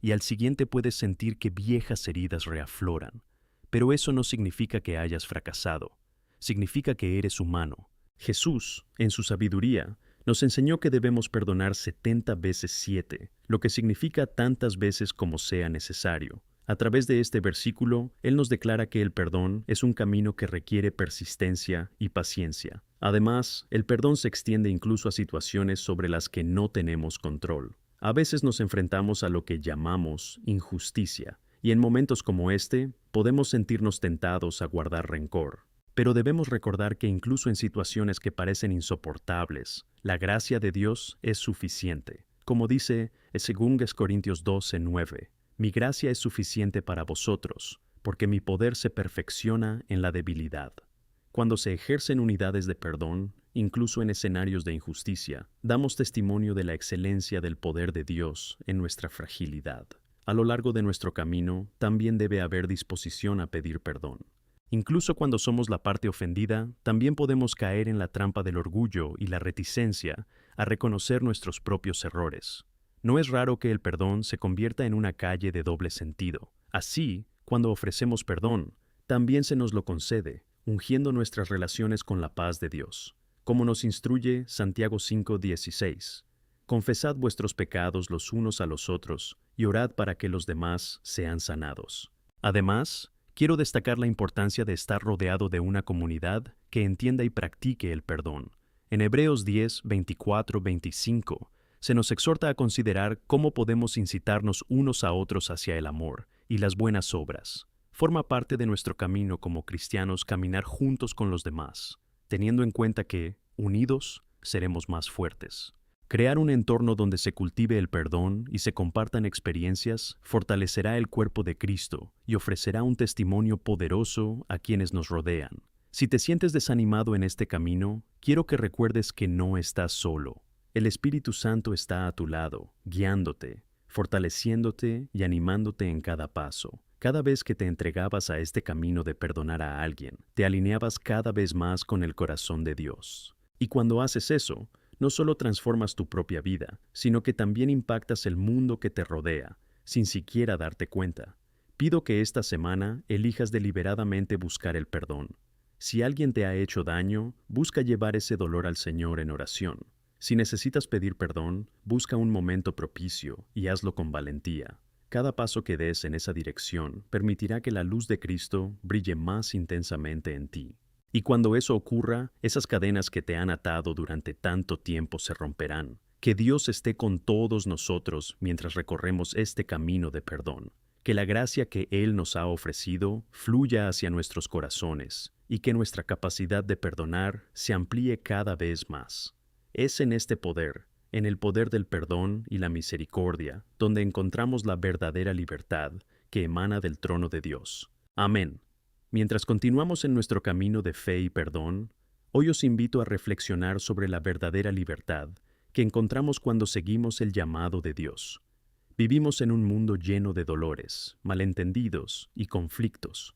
y al siguiente puedes sentir que viejas heridas reafloran. Pero eso no significa que hayas fracasado. Significa que eres humano. Jesús, en su sabiduría, nos enseñó que debemos perdonar 70 veces 7, lo que significa tantas veces como sea necesario. A través de este versículo, Él nos declara que el perdón es un camino que requiere persistencia y paciencia. Además, el perdón se extiende incluso a situaciones sobre las que no tenemos control. A veces nos enfrentamos a lo que llamamos injusticia, y en momentos como este, podemos sentirnos tentados a guardar rencor. Pero debemos recordar que incluso en situaciones que parecen insoportables, la gracia de Dios es suficiente. Como dice 2 Corintios 12:9. Mi gracia es suficiente para vosotros, porque mi poder se perfecciona en la debilidad. Cuando se ejercen unidades de perdón, incluso en escenarios de injusticia, damos testimonio de la excelencia del poder de Dios en nuestra fragilidad. A lo largo de nuestro camino, también debe haber disposición a pedir perdón. Incluso cuando somos la parte ofendida, también podemos caer en la trampa del orgullo y la reticencia a reconocer nuestros propios errores. No es raro que el perdón se convierta en una calle de doble sentido. Así, cuando ofrecemos perdón, también se nos lo concede, ungiendo nuestras relaciones con la paz de Dios. Como nos instruye Santiago 5:16. Confesad vuestros pecados los unos a los otros y orad para que los demás sean sanados. Además, quiero destacar la importancia de estar rodeado de una comunidad que entienda y practique el perdón. En Hebreos 10:24-25, se nos exhorta a considerar cómo podemos incitarnos unos a otros hacia el amor y las buenas obras. Forma parte de nuestro camino como cristianos caminar juntos con los demás, teniendo en cuenta que, unidos, seremos más fuertes. Crear un entorno donde se cultive el perdón y se compartan experiencias fortalecerá el cuerpo de Cristo y ofrecerá un testimonio poderoso a quienes nos rodean. Si te sientes desanimado en este camino, quiero que recuerdes que no estás solo. El Espíritu Santo está a tu lado, guiándote, fortaleciéndote y animándote en cada paso. Cada vez que te entregabas a este camino de perdonar a alguien, te alineabas cada vez más con el corazón de Dios. Y cuando haces eso, no solo transformas tu propia vida, sino que también impactas el mundo que te rodea, sin siquiera darte cuenta. Pido que esta semana elijas deliberadamente buscar el perdón. Si alguien te ha hecho daño, busca llevar ese dolor al Señor en oración. Si necesitas pedir perdón, busca un momento propicio y hazlo con valentía. Cada paso que des en esa dirección permitirá que la luz de Cristo brille más intensamente en ti. Y cuando eso ocurra, esas cadenas que te han atado durante tanto tiempo se romperán. Que Dios esté con todos nosotros mientras recorremos este camino de perdón. Que la gracia que Él nos ha ofrecido fluya hacia nuestros corazones y que nuestra capacidad de perdonar se amplíe cada vez más. Es en este poder, en el poder del perdón y la misericordia, donde encontramos la verdadera libertad que emana del trono de Dios. Amén. Mientras continuamos en nuestro camino de fe y perdón, hoy os invito a reflexionar sobre la verdadera libertad que encontramos cuando seguimos el llamado de Dios. Vivimos en un mundo lleno de dolores, malentendidos y conflictos.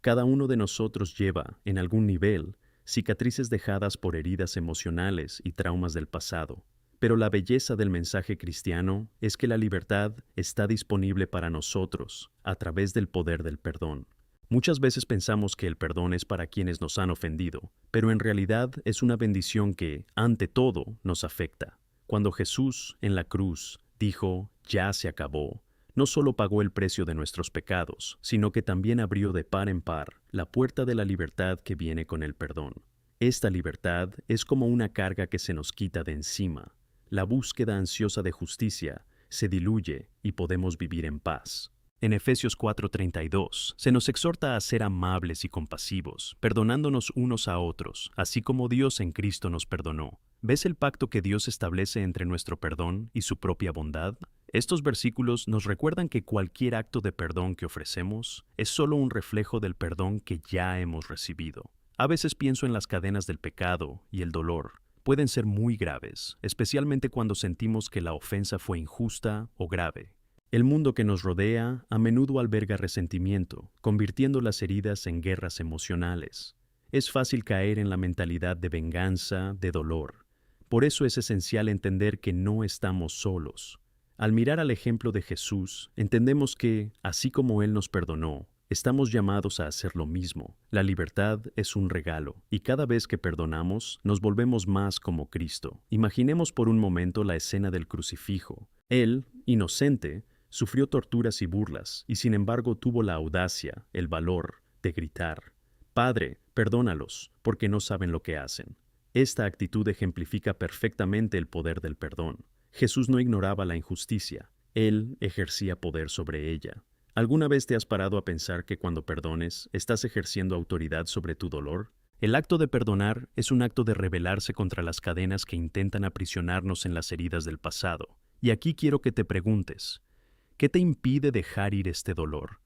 Cada uno de nosotros lleva, en algún nivel, cicatrices dejadas por heridas emocionales y traumas del pasado. Pero la belleza del mensaje cristiano es que la libertad está disponible para nosotros a través del poder del perdón. Muchas veces pensamos que el perdón es para quienes nos han ofendido, pero en realidad es una bendición que, ante todo, nos afecta. Cuando Jesús, en la cruz, dijo, «Ya se acabó», no solo pagó el precio de nuestros pecados, sino que también abrió de par en par la puerta de la libertad que viene con el perdón. Esta libertad es como una carga que se nos quita de encima. La búsqueda ansiosa de justicia se diluye y podemos vivir en paz. En Efesios 4:32 se nos exhorta a ser amables y compasivos, perdonándonos unos a otros, así como Dios en Cristo nos perdonó. ¿Ves el pacto que Dios establece entre nuestro perdón y su propia bondad? Estos versículos nos recuerdan que cualquier acto de perdón que ofrecemos es solo un reflejo del perdón que ya hemos recibido. A veces pienso en las cadenas del pecado y el dolor. Pueden ser muy graves, especialmente cuando sentimos que la ofensa fue injusta o grave. El mundo que nos rodea a menudo alberga resentimiento, convirtiendo las heridas en guerras emocionales. Es fácil caer en la mentalidad de venganza, de dolor. Por eso es esencial entender que no estamos solos. Al mirar al ejemplo de Jesús, entendemos que, así como Él nos perdonó, estamos llamados a hacer lo mismo. La libertad es un regalo, y cada vez que perdonamos, nos volvemos más como Cristo. Imaginemos por un momento la escena del crucifijo. Él, inocente, sufrió torturas y burlas, y sin embargo tuvo la audacia, el valor, de gritar, «Padre, perdónalos, porque no saben lo que hacen». Esta actitud ejemplifica perfectamente el poder del perdón. Jesús no ignoraba la injusticia, Él ejercía poder sobre ella. ¿Alguna vez te has parado a pensar que cuando perdones, estás ejerciendo autoridad sobre tu dolor? El acto de perdonar es un acto de rebelarse contra las cadenas que intentan aprisionarnos en las heridas del pasado. Y aquí quiero que te preguntes, ¿qué te impide dejar ir este dolor?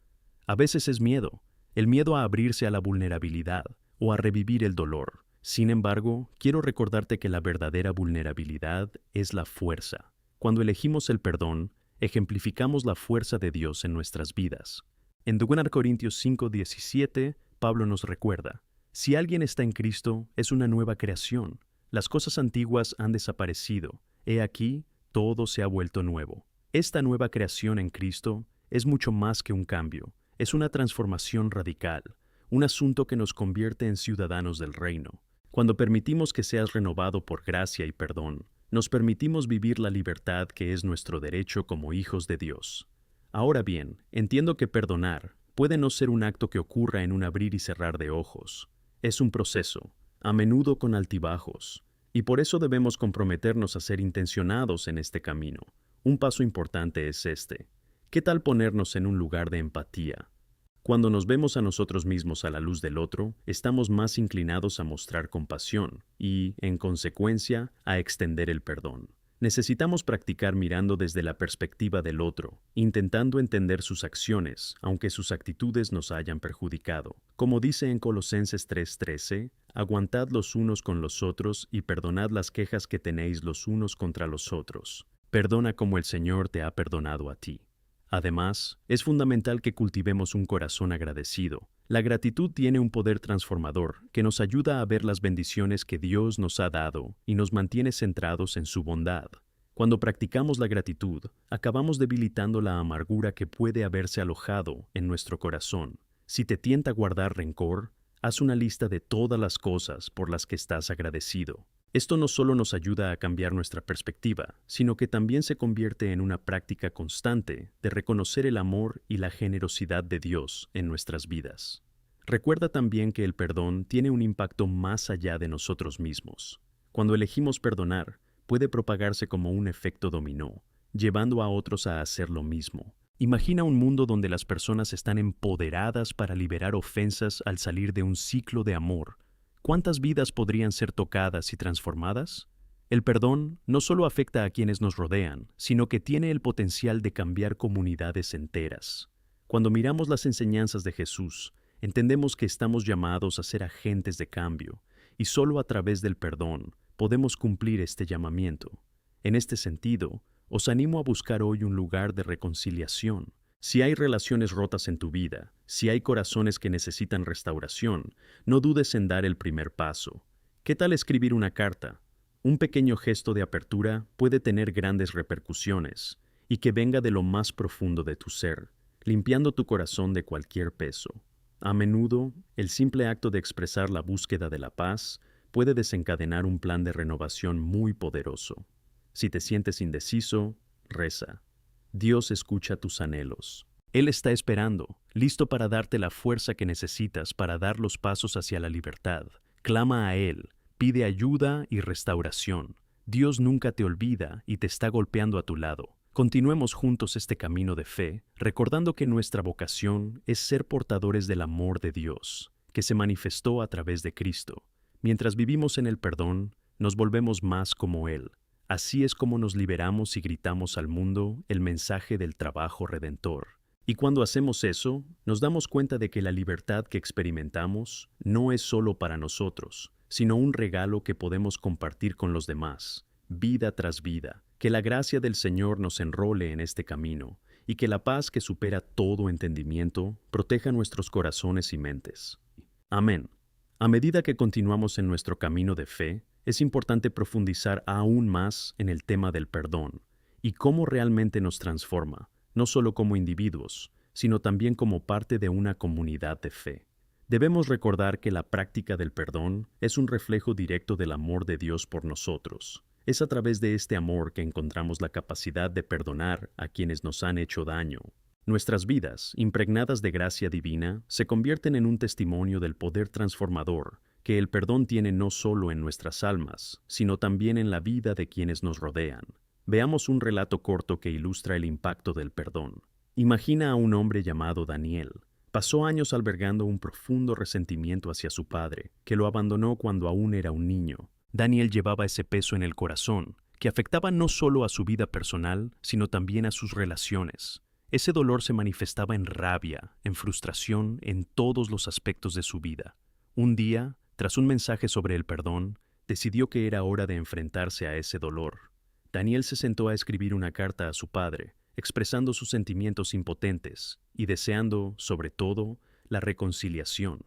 A veces es miedo, el miedo a abrirse a la vulnerabilidad o a revivir el dolor. Sin embargo, quiero recordarte que la verdadera vulnerabilidad es la fuerza. Cuando elegimos el perdón, ejemplificamos la fuerza de Dios en nuestras vidas. En 2 Corintios 5:17, Pablo nos recuerda, si alguien está en Cristo, es una nueva creación. Las cosas antiguas han desaparecido. He aquí, todo se ha vuelto nuevo. Esta nueva creación en Cristo es mucho más que un cambio. Es una transformación radical, un asunto que nos convierte en ciudadanos del reino. Cuando permitimos que seas renovado por gracia y perdón, nos permitimos vivir la libertad que es nuestro derecho como hijos de Dios. Ahora bien, entiendo que perdonar puede no ser un acto que ocurra en un abrir y cerrar de ojos. Es un proceso, a menudo con altibajos, y por eso debemos comprometernos a ser intencionados en este camino. Un paso importante es este. ¿Qué tal ponernos en un lugar de empatía? Cuando nos vemos a nosotros mismos a la luz del otro, estamos más inclinados a mostrar compasión y, en consecuencia, a extender el perdón. Necesitamos practicar mirando desde la perspectiva del otro, intentando entender sus acciones, aunque sus actitudes nos hayan perjudicado. Como dice en Colosenses 3:13, aguantad los unos con los otros y perdonad las quejas que tenéis los unos contra los otros. Perdona como el Señor te ha perdonado a ti. Además, es fundamental que cultivemos un corazón agradecido. La gratitud tiene un poder transformador que nos ayuda a ver las bendiciones que Dios nos ha dado y nos mantiene centrados en su bondad. Cuando practicamos la gratitud, acabamos debilitando la amargura que puede haberse alojado en nuestro corazón. Si te tienta guardar rencor, haz una lista de todas las cosas por las que estás agradecido. Esto no solo nos ayuda a cambiar nuestra perspectiva, sino que también se convierte en una práctica constante de reconocer el amor y la generosidad de Dios en nuestras vidas. Recuerda también que el perdón tiene un impacto más allá de nosotros mismos. Cuando elegimos perdonar, puede propagarse como un efecto dominó, llevando a otros a hacer lo mismo. Imagina un mundo donde las personas están empoderadas para liberar ofensas al salir de un ciclo de amor. ¿Cuántas vidas podrían ser tocadas y transformadas? El perdón no solo afecta a quienes nos rodean, sino que tiene el potencial de cambiar comunidades enteras. Cuando miramos las enseñanzas de Jesús, entendemos que estamos llamados a ser agentes de cambio, y solo a través del perdón podemos cumplir este llamamiento. En este sentido, os animo a buscar hoy un lugar de reconciliación. Si hay relaciones rotas en tu vida, si hay corazones que necesitan restauración, no dudes en dar el primer paso. ¿Qué tal escribir una carta? Un pequeño gesto de apertura puede tener grandes repercusiones y que venga de lo más profundo de tu ser, limpiando tu corazón de cualquier peso. A menudo, el simple acto de expresar la búsqueda de la paz puede desencadenar un plan de renovación muy poderoso. Si te sientes indeciso, reza. Dios escucha tus anhelos. Él está esperando, listo para darte la fuerza que necesitas para dar los pasos hacia la libertad. Clama a Él, pide ayuda y restauración. Dios nunca te olvida y te está golpeando a tu lado. Continuemos juntos este camino de fe, recordando que nuestra vocación es ser portadores del amor de Dios, que se manifestó a través de Cristo. Mientras vivimos en el perdón, nos volvemos más como Él. Así es como nos liberamos y gritamos al mundo el mensaje del trabajo redentor. Y cuando hacemos eso, nos damos cuenta de que la libertad que experimentamos no es solo para nosotros, sino un regalo que podemos compartir con los demás, vida tras vida. Que la gracia del Señor nos enrole en este camino y que la paz que supera todo entendimiento proteja nuestros corazones y mentes. Amén. A medida que continuamos en nuestro camino de fe, es importante profundizar aún más en el tema del perdón y cómo realmente nos transforma, no solo como individuos, sino también como parte de una comunidad de fe. Debemos recordar que la práctica del perdón es un reflejo directo del amor de Dios por nosotros. Es a través de este amor que encontramos la capacidad de perdonar a quienes nos han hecho daño. Nuestras vidas, impregnadas de gracia divina, se convierten en un testimonio del poder transformador que el perdón tiene no solo en nuestras almas, sino también en la vida de quienes nos rodean. Veamos un relato corto que ilustra el impacto del perdón. Imagina a un hombre llamado Daniel. Pasó años albergando un profundo resentimiento hacia su padre, que lo abandonó cuando aún era un niño. Daniel llevaba ese peso en el corazón, que afectaba no solo a su vida personal, sino también a sus relaciones. Ese dolor se manifestaba en rabia, en frustración, en todos los aspectos de su vida. Un día, tras un mensaje sobre el perdón, decidió que era hora de enfrentarse a ese dolor. Daniel se sentó a escribir una carta a su padre, expresando sus sentimientos impotentes y deseando, sobre todo, la reconciliación.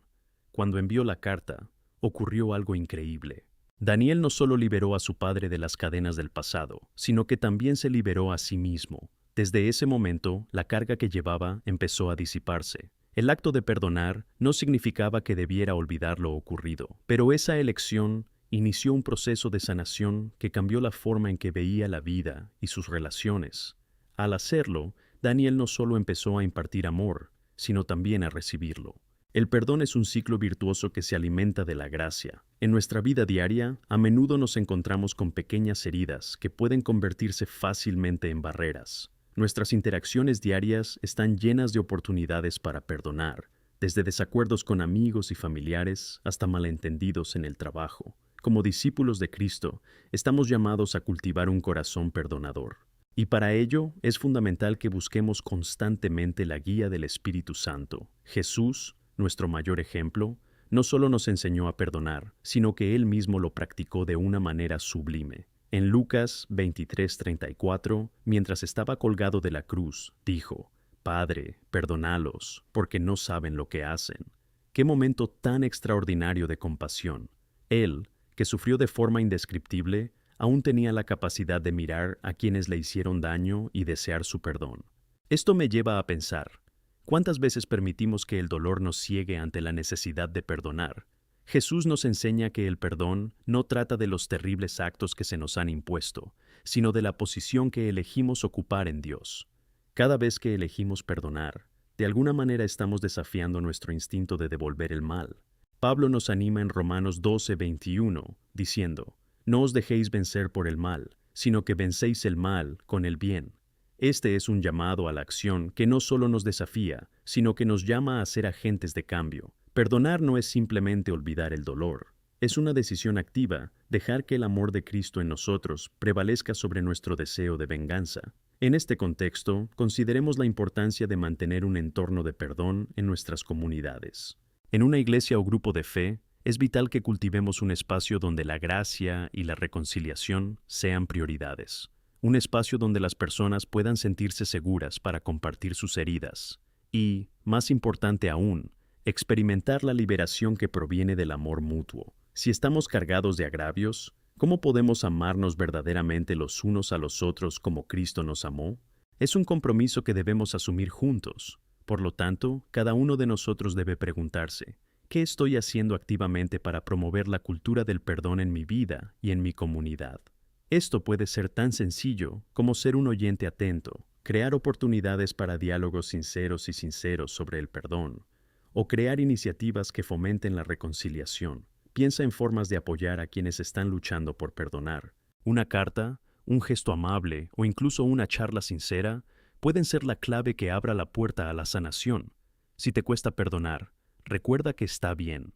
Cuando envió la carta, ocurrió algo increíble. Daniel no solo liberó a su padre de las cadenas del pasado, sino que también se liberó a sí mismo. Desde ese momento, la carga que llevaba empezó a disiparse. El acto de perdonar no significaba que debiera olvidar lo ocurrido, pero esa elección inició un proceso de sanación que cambió la forma en que veía la vida y sus relaciones. Al hacerlo, Daniel no solo empezó a impartir amor, sino también a recibirlo. El perdón es un ciclo virtuoso que se alimenta de la gracia. En nuestra vida diaria, a menudo nos encontramos con pequeñas heridas que pueden convertirse fácilmente en barreras. Nuestras interacciones diarias están llenas de oportunidades para perdonar, desde desacuerdos con amigos y familiares hasta malentendidos en el trabajo. como discípulos de Cristo, estamos llamados a cultivar un corazón perdonador. Y para ello es fundamental que busquemos constantemente la guía del Espíritu Santo. Jesús, nuestro mayor ejemplo, no solo nos enseñó a perdonar, sino que Él mismo lo practicó de una manera sublime. En Lucas 23:34, mientras estaba colgado de la cruz, dijo: Padre, perdónalos, porque no saben lo que hacen. ¡Qué momento tan extraordinario de compasión! Él, que sufrió de forma indescriptible, aún tenía la capacidad de mirar a quienes le hicieron daño y desear su perdón. Esto me lleva a pensar, ¿cuántas veces permitimos que el dolor nos ciegue ante la necesidad de perdonar? Jesús nos enseña que el perdón no trata de los terribles actos que se nos han impuesto, sino de la posición que elegimos ocupar en Dios. Cada vez que elegimos perdonar, de alguna manera estamos desafiando nuestro instinto de devolver el mal. Pablo nos anima en Romanos 12:21, diciendo: No os dejéis vencer por el mal, sino que vencéis el mal con el bien. Este es un llamado a la acción que no solo nos desafía, sino que nos llama a ser agentes de cambio. Perdonar no es simplemente olvidar el dolor. Es una decisión activa, dejar que el amor de Cristo en nosotros prevalezca sobre nuestro deseo de venganza. En este contexto, consideremos la importancia de mantener un entorno de perdón en nuestras comunidades. En una iglesia o grupo de fe, es vital que cultivemos un espacio donde la gracia y la reconciliación sean prioridades. Un espacio donde las personas puedan sentirse seguras para compartir sus heridas y, más importante aún, experimentar la liberación que proviene del amor mutuo. Si estamos cargados de agravios, ¿cómo podemos amarnos verdaderamente los unos a los otros como Cristo nos amó? Es un compromiso que debemos asumir juntos. Por lo tanto, cada uno de nosotros debe preguntarse: ¿qué estoy haciendo activamente para promover la cultura del perdón en mi vida y en mi comunidad? Esto puede ser tan sencillo como ser un oyente atento, crear oportunidades para diálogos sinceros y sinceros sobre el perdón, o crear iniciativas que fomenten la reconciliación. Piensa en formas de apoyar a quienes están luchando por perdonar. Una carta, un gesto amable o incluso una charla sincera pueden ser la clave que abra la puerta a la sanación. Si te cuesta perdonar, recuerda que está bien.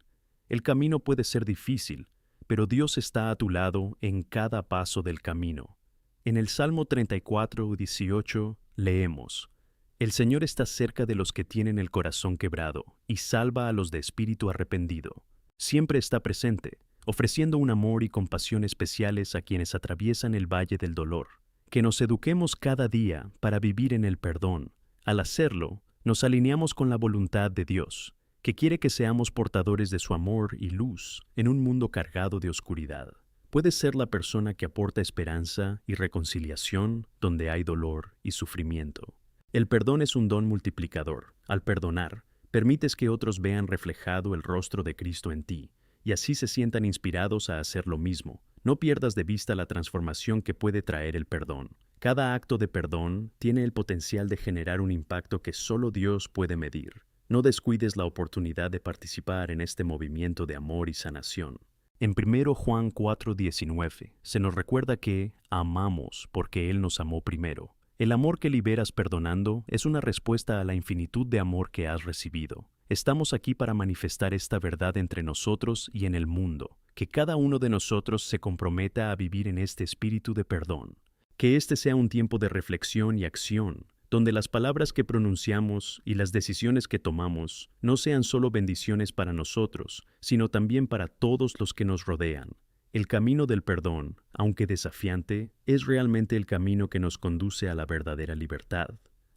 El camino puede ser difícil, pero Dios está a tu lado en cada paso del camino. En el Salmo 34:18 leemos: El Señor está cerca de los que tienen el corazón quebrado y salva a los de espíritu arrepentido. Siempre está presente, ofreciendo un amor y compasión especiales a quienes atraviesan el valle del dolor. Que nos eduquemos cada día para vivir en el perdón. Al hacerlo, nos alineamos con la voluntad de Dios, que quiere que seamos portadores de su amor y luz en un mundo cargado de oscuridad. Puedes ser la persona que aporta esperanza y reconciliación donde hay dolor y sufrimiento. El perdón es un don multiplicador. Al perdonar, permites que otros vean reflejado el rostro de Cristo en ti, y así se sientan inspirados a hacer lo mismo. No pierdas de vista la transformación que puede traer el perdón. Cada acto de perdón tiene el potencial de generar un impacto que solo Dios puede medir. No descuides la oportunidad de participar en este movimiento de amor y sanación. En 1 Juan 4:19 se nos recuerda que amamos porque Él nos amó primero. El amor que liberas perdonando es una respuesta a la infinitud de amor que has recibido. Estamos aquí para manifestar esta verdad entre nosotros y en el mundo, que cada uno de nosotros se comprometa a vivir en este espíritu de perdón. Que este sea un tiempo de reflexión y acción, donde las palabras que pronunciamos y las decisiones que tomamos no sean solo bendiciones para nosotros, sino también para todos los que nos rodean. El camino del perdón, aunque desafiante, es realmente el camino que nos conduce a la verdadera libertad.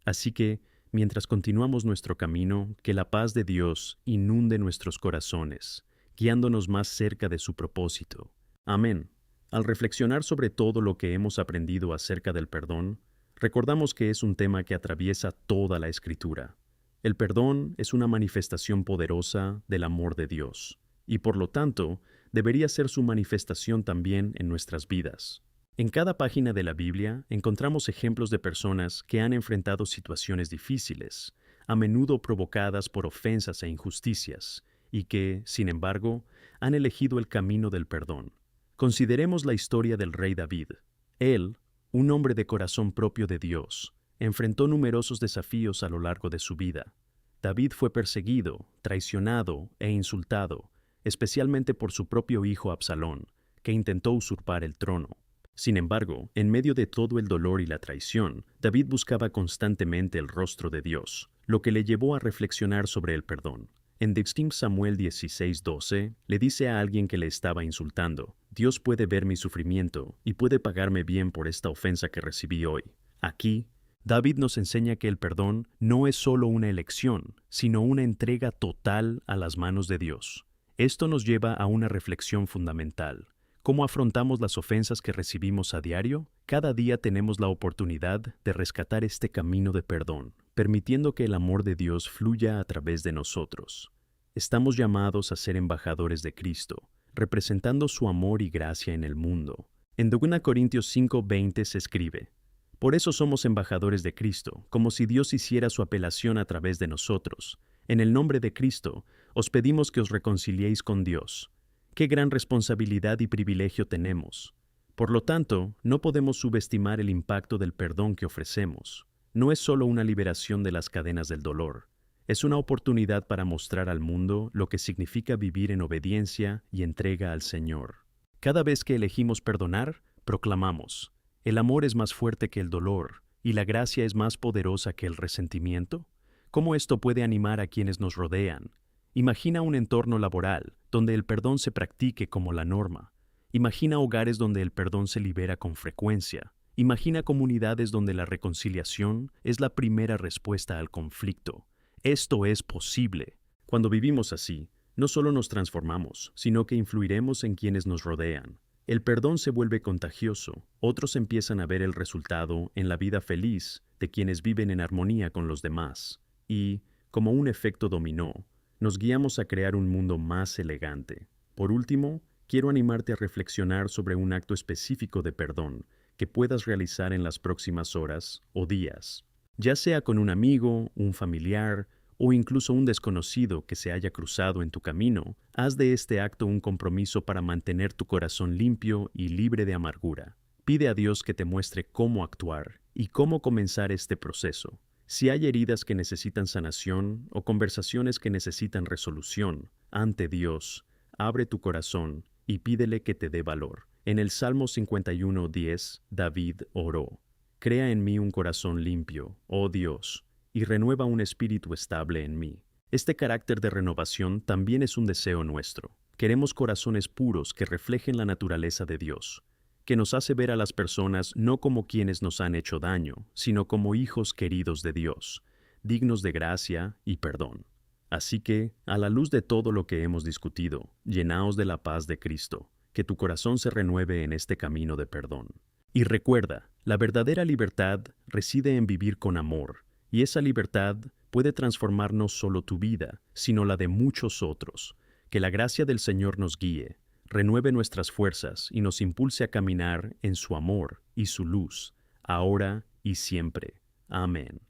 Así que, mientras continuamos nuestro camino, que la paz de Dios inunde nuestros corazones, guiándonos más cerca de su propósito. Amén. Al reflexionar sobre todo lo que hemos aprendido acerca del perdón, recordamos que es un tema que atraviesa toda la Escritura. El perdón es una manifestación poderosa del amor de Dios, y por lo tanto, debería ser su manifestación también en nuestras vidas. En cada página de la Biblia encontramos ejemplos de personas que han enfrentado situaciones difíciles, a menudo provocadas por ofensas e injusticias, y que, sin embargo, han elegido el camino del perdón. Consideremos la historia del rey David. Él, un hombre de corazón propio de Dios, enfrentó numerosos desafíos a lo largo de su vida. David fue perseguido, traicionado e insultado, especialmente por su propio hijo Absalón, que intentó usurpar el trono. Sin embargo, en medio de todo el dolor y la traición, David buscaba constantemente el rostro de Dios, lo que le llevó a reflexionar sobre el perdón. En 2 Samuel 16:12, le dice a alguien que le estaba insultando: Dios puede ver mi sufrimiento y puede pagarme bien por esta ofensa que recibí hoy. Aquí, David nos enseña que el perdón no es solo una elección, sino una entrega total a las manos de Dios. Esto nos lleva a una reflexión fundamental. ¿Cómo afrontamos las ofensas que recibimos a diario? Cada día tenemos la oportunidad de rescatar este camino de perdón, permitiendo que el amor de Dios fluya a través de nosotros. Estamos llamados a ser embajadores de Cristo, representando su amor y gracia en el mundo. En 2 Corintios 5:20 se escribe: Por eso somos embajadores de Cristo, como si Dios hiciera su apelación a través de nosotros. En el nombre de Cristo, os pedimos que os reconciliéis con Dios. Qué gran responsabilidad y privilegio tenemos. Por lo tanto, no podemos subestimar el impacto del perdón que ofrecemos. No es solo una liberación de las cadenas del dolor. Es una oportunidad para mostrar al mundo lo que significa vivir en obediencia y entrega al Señor. Cada vez que elegimos perdonar, proclamamos: ¿el amor es más fuerte que el dolor y la gracia es más poderosa que el resentimiento? ¿Cómo esto puede animar a quienes nos rodean? Imagina un entorno laboral donde el perdón se practique como la norma. Imagina hogares donde el perdón se libera con frecuencia. Imagina comunidades donde la reconciliación es la primera respuesta al conflicto. Esto es posible. Cuando vivimos así, no solo nos transformamos, sino que influiremos en quienes nos rodean. El perdón se vuelve contagioso. Otros empiezan a ver el resultado en la vida feliz de quienes viven en armonía con los demás. Y, como un efecto dominó, nos guiamos a crear un mundo más elegante. Por último, quiero animarte a reflexionar sobre un acto específico de perdón que puedas realizar en las próximas horas o días. Ya sea con un amigo, un familiar o incluso un desconocido que se haya cruzado en tu camino, haz de este acto un compromiso para mantener tu corazón limpio y libre de amargura. Pide a Dios que te muestre cómo actuar y cómo comenzar este proceso. Si hay heridas que necesitan sanación o conversaciones que necesitan resolución, ante Dios, abre tu corazón y pídele que te dé valor. En el Salmo 51:10, David oró: Crea en mí un corazón limpio, oh Dios, y renueva un espíritu estable en mí. Este carácter de renovación también es un deseo nuestro. Queremos corazones puros que reflejen la naturaleza de Dios, que nos hace ver a las personas no como quienes nos han hecho daño, sino como hijos queridos de Dios, dignos de gracia y perdón. Así que, a la luz de todo lo que hemos discutido, llenaos de la paz de Cristo, que tu corazón se renueve en este camino de perdón. Y recuerda, la verdadera libertad reside en vivir con amor, y esa libertad puede transformar no solo tu vida, sino la de muchos otros. Que la gracia del Señor nos guíe, renueve nuestras fuerzas y nos impulse a caminar en su amor y su luz, ahora y siempre. Amén.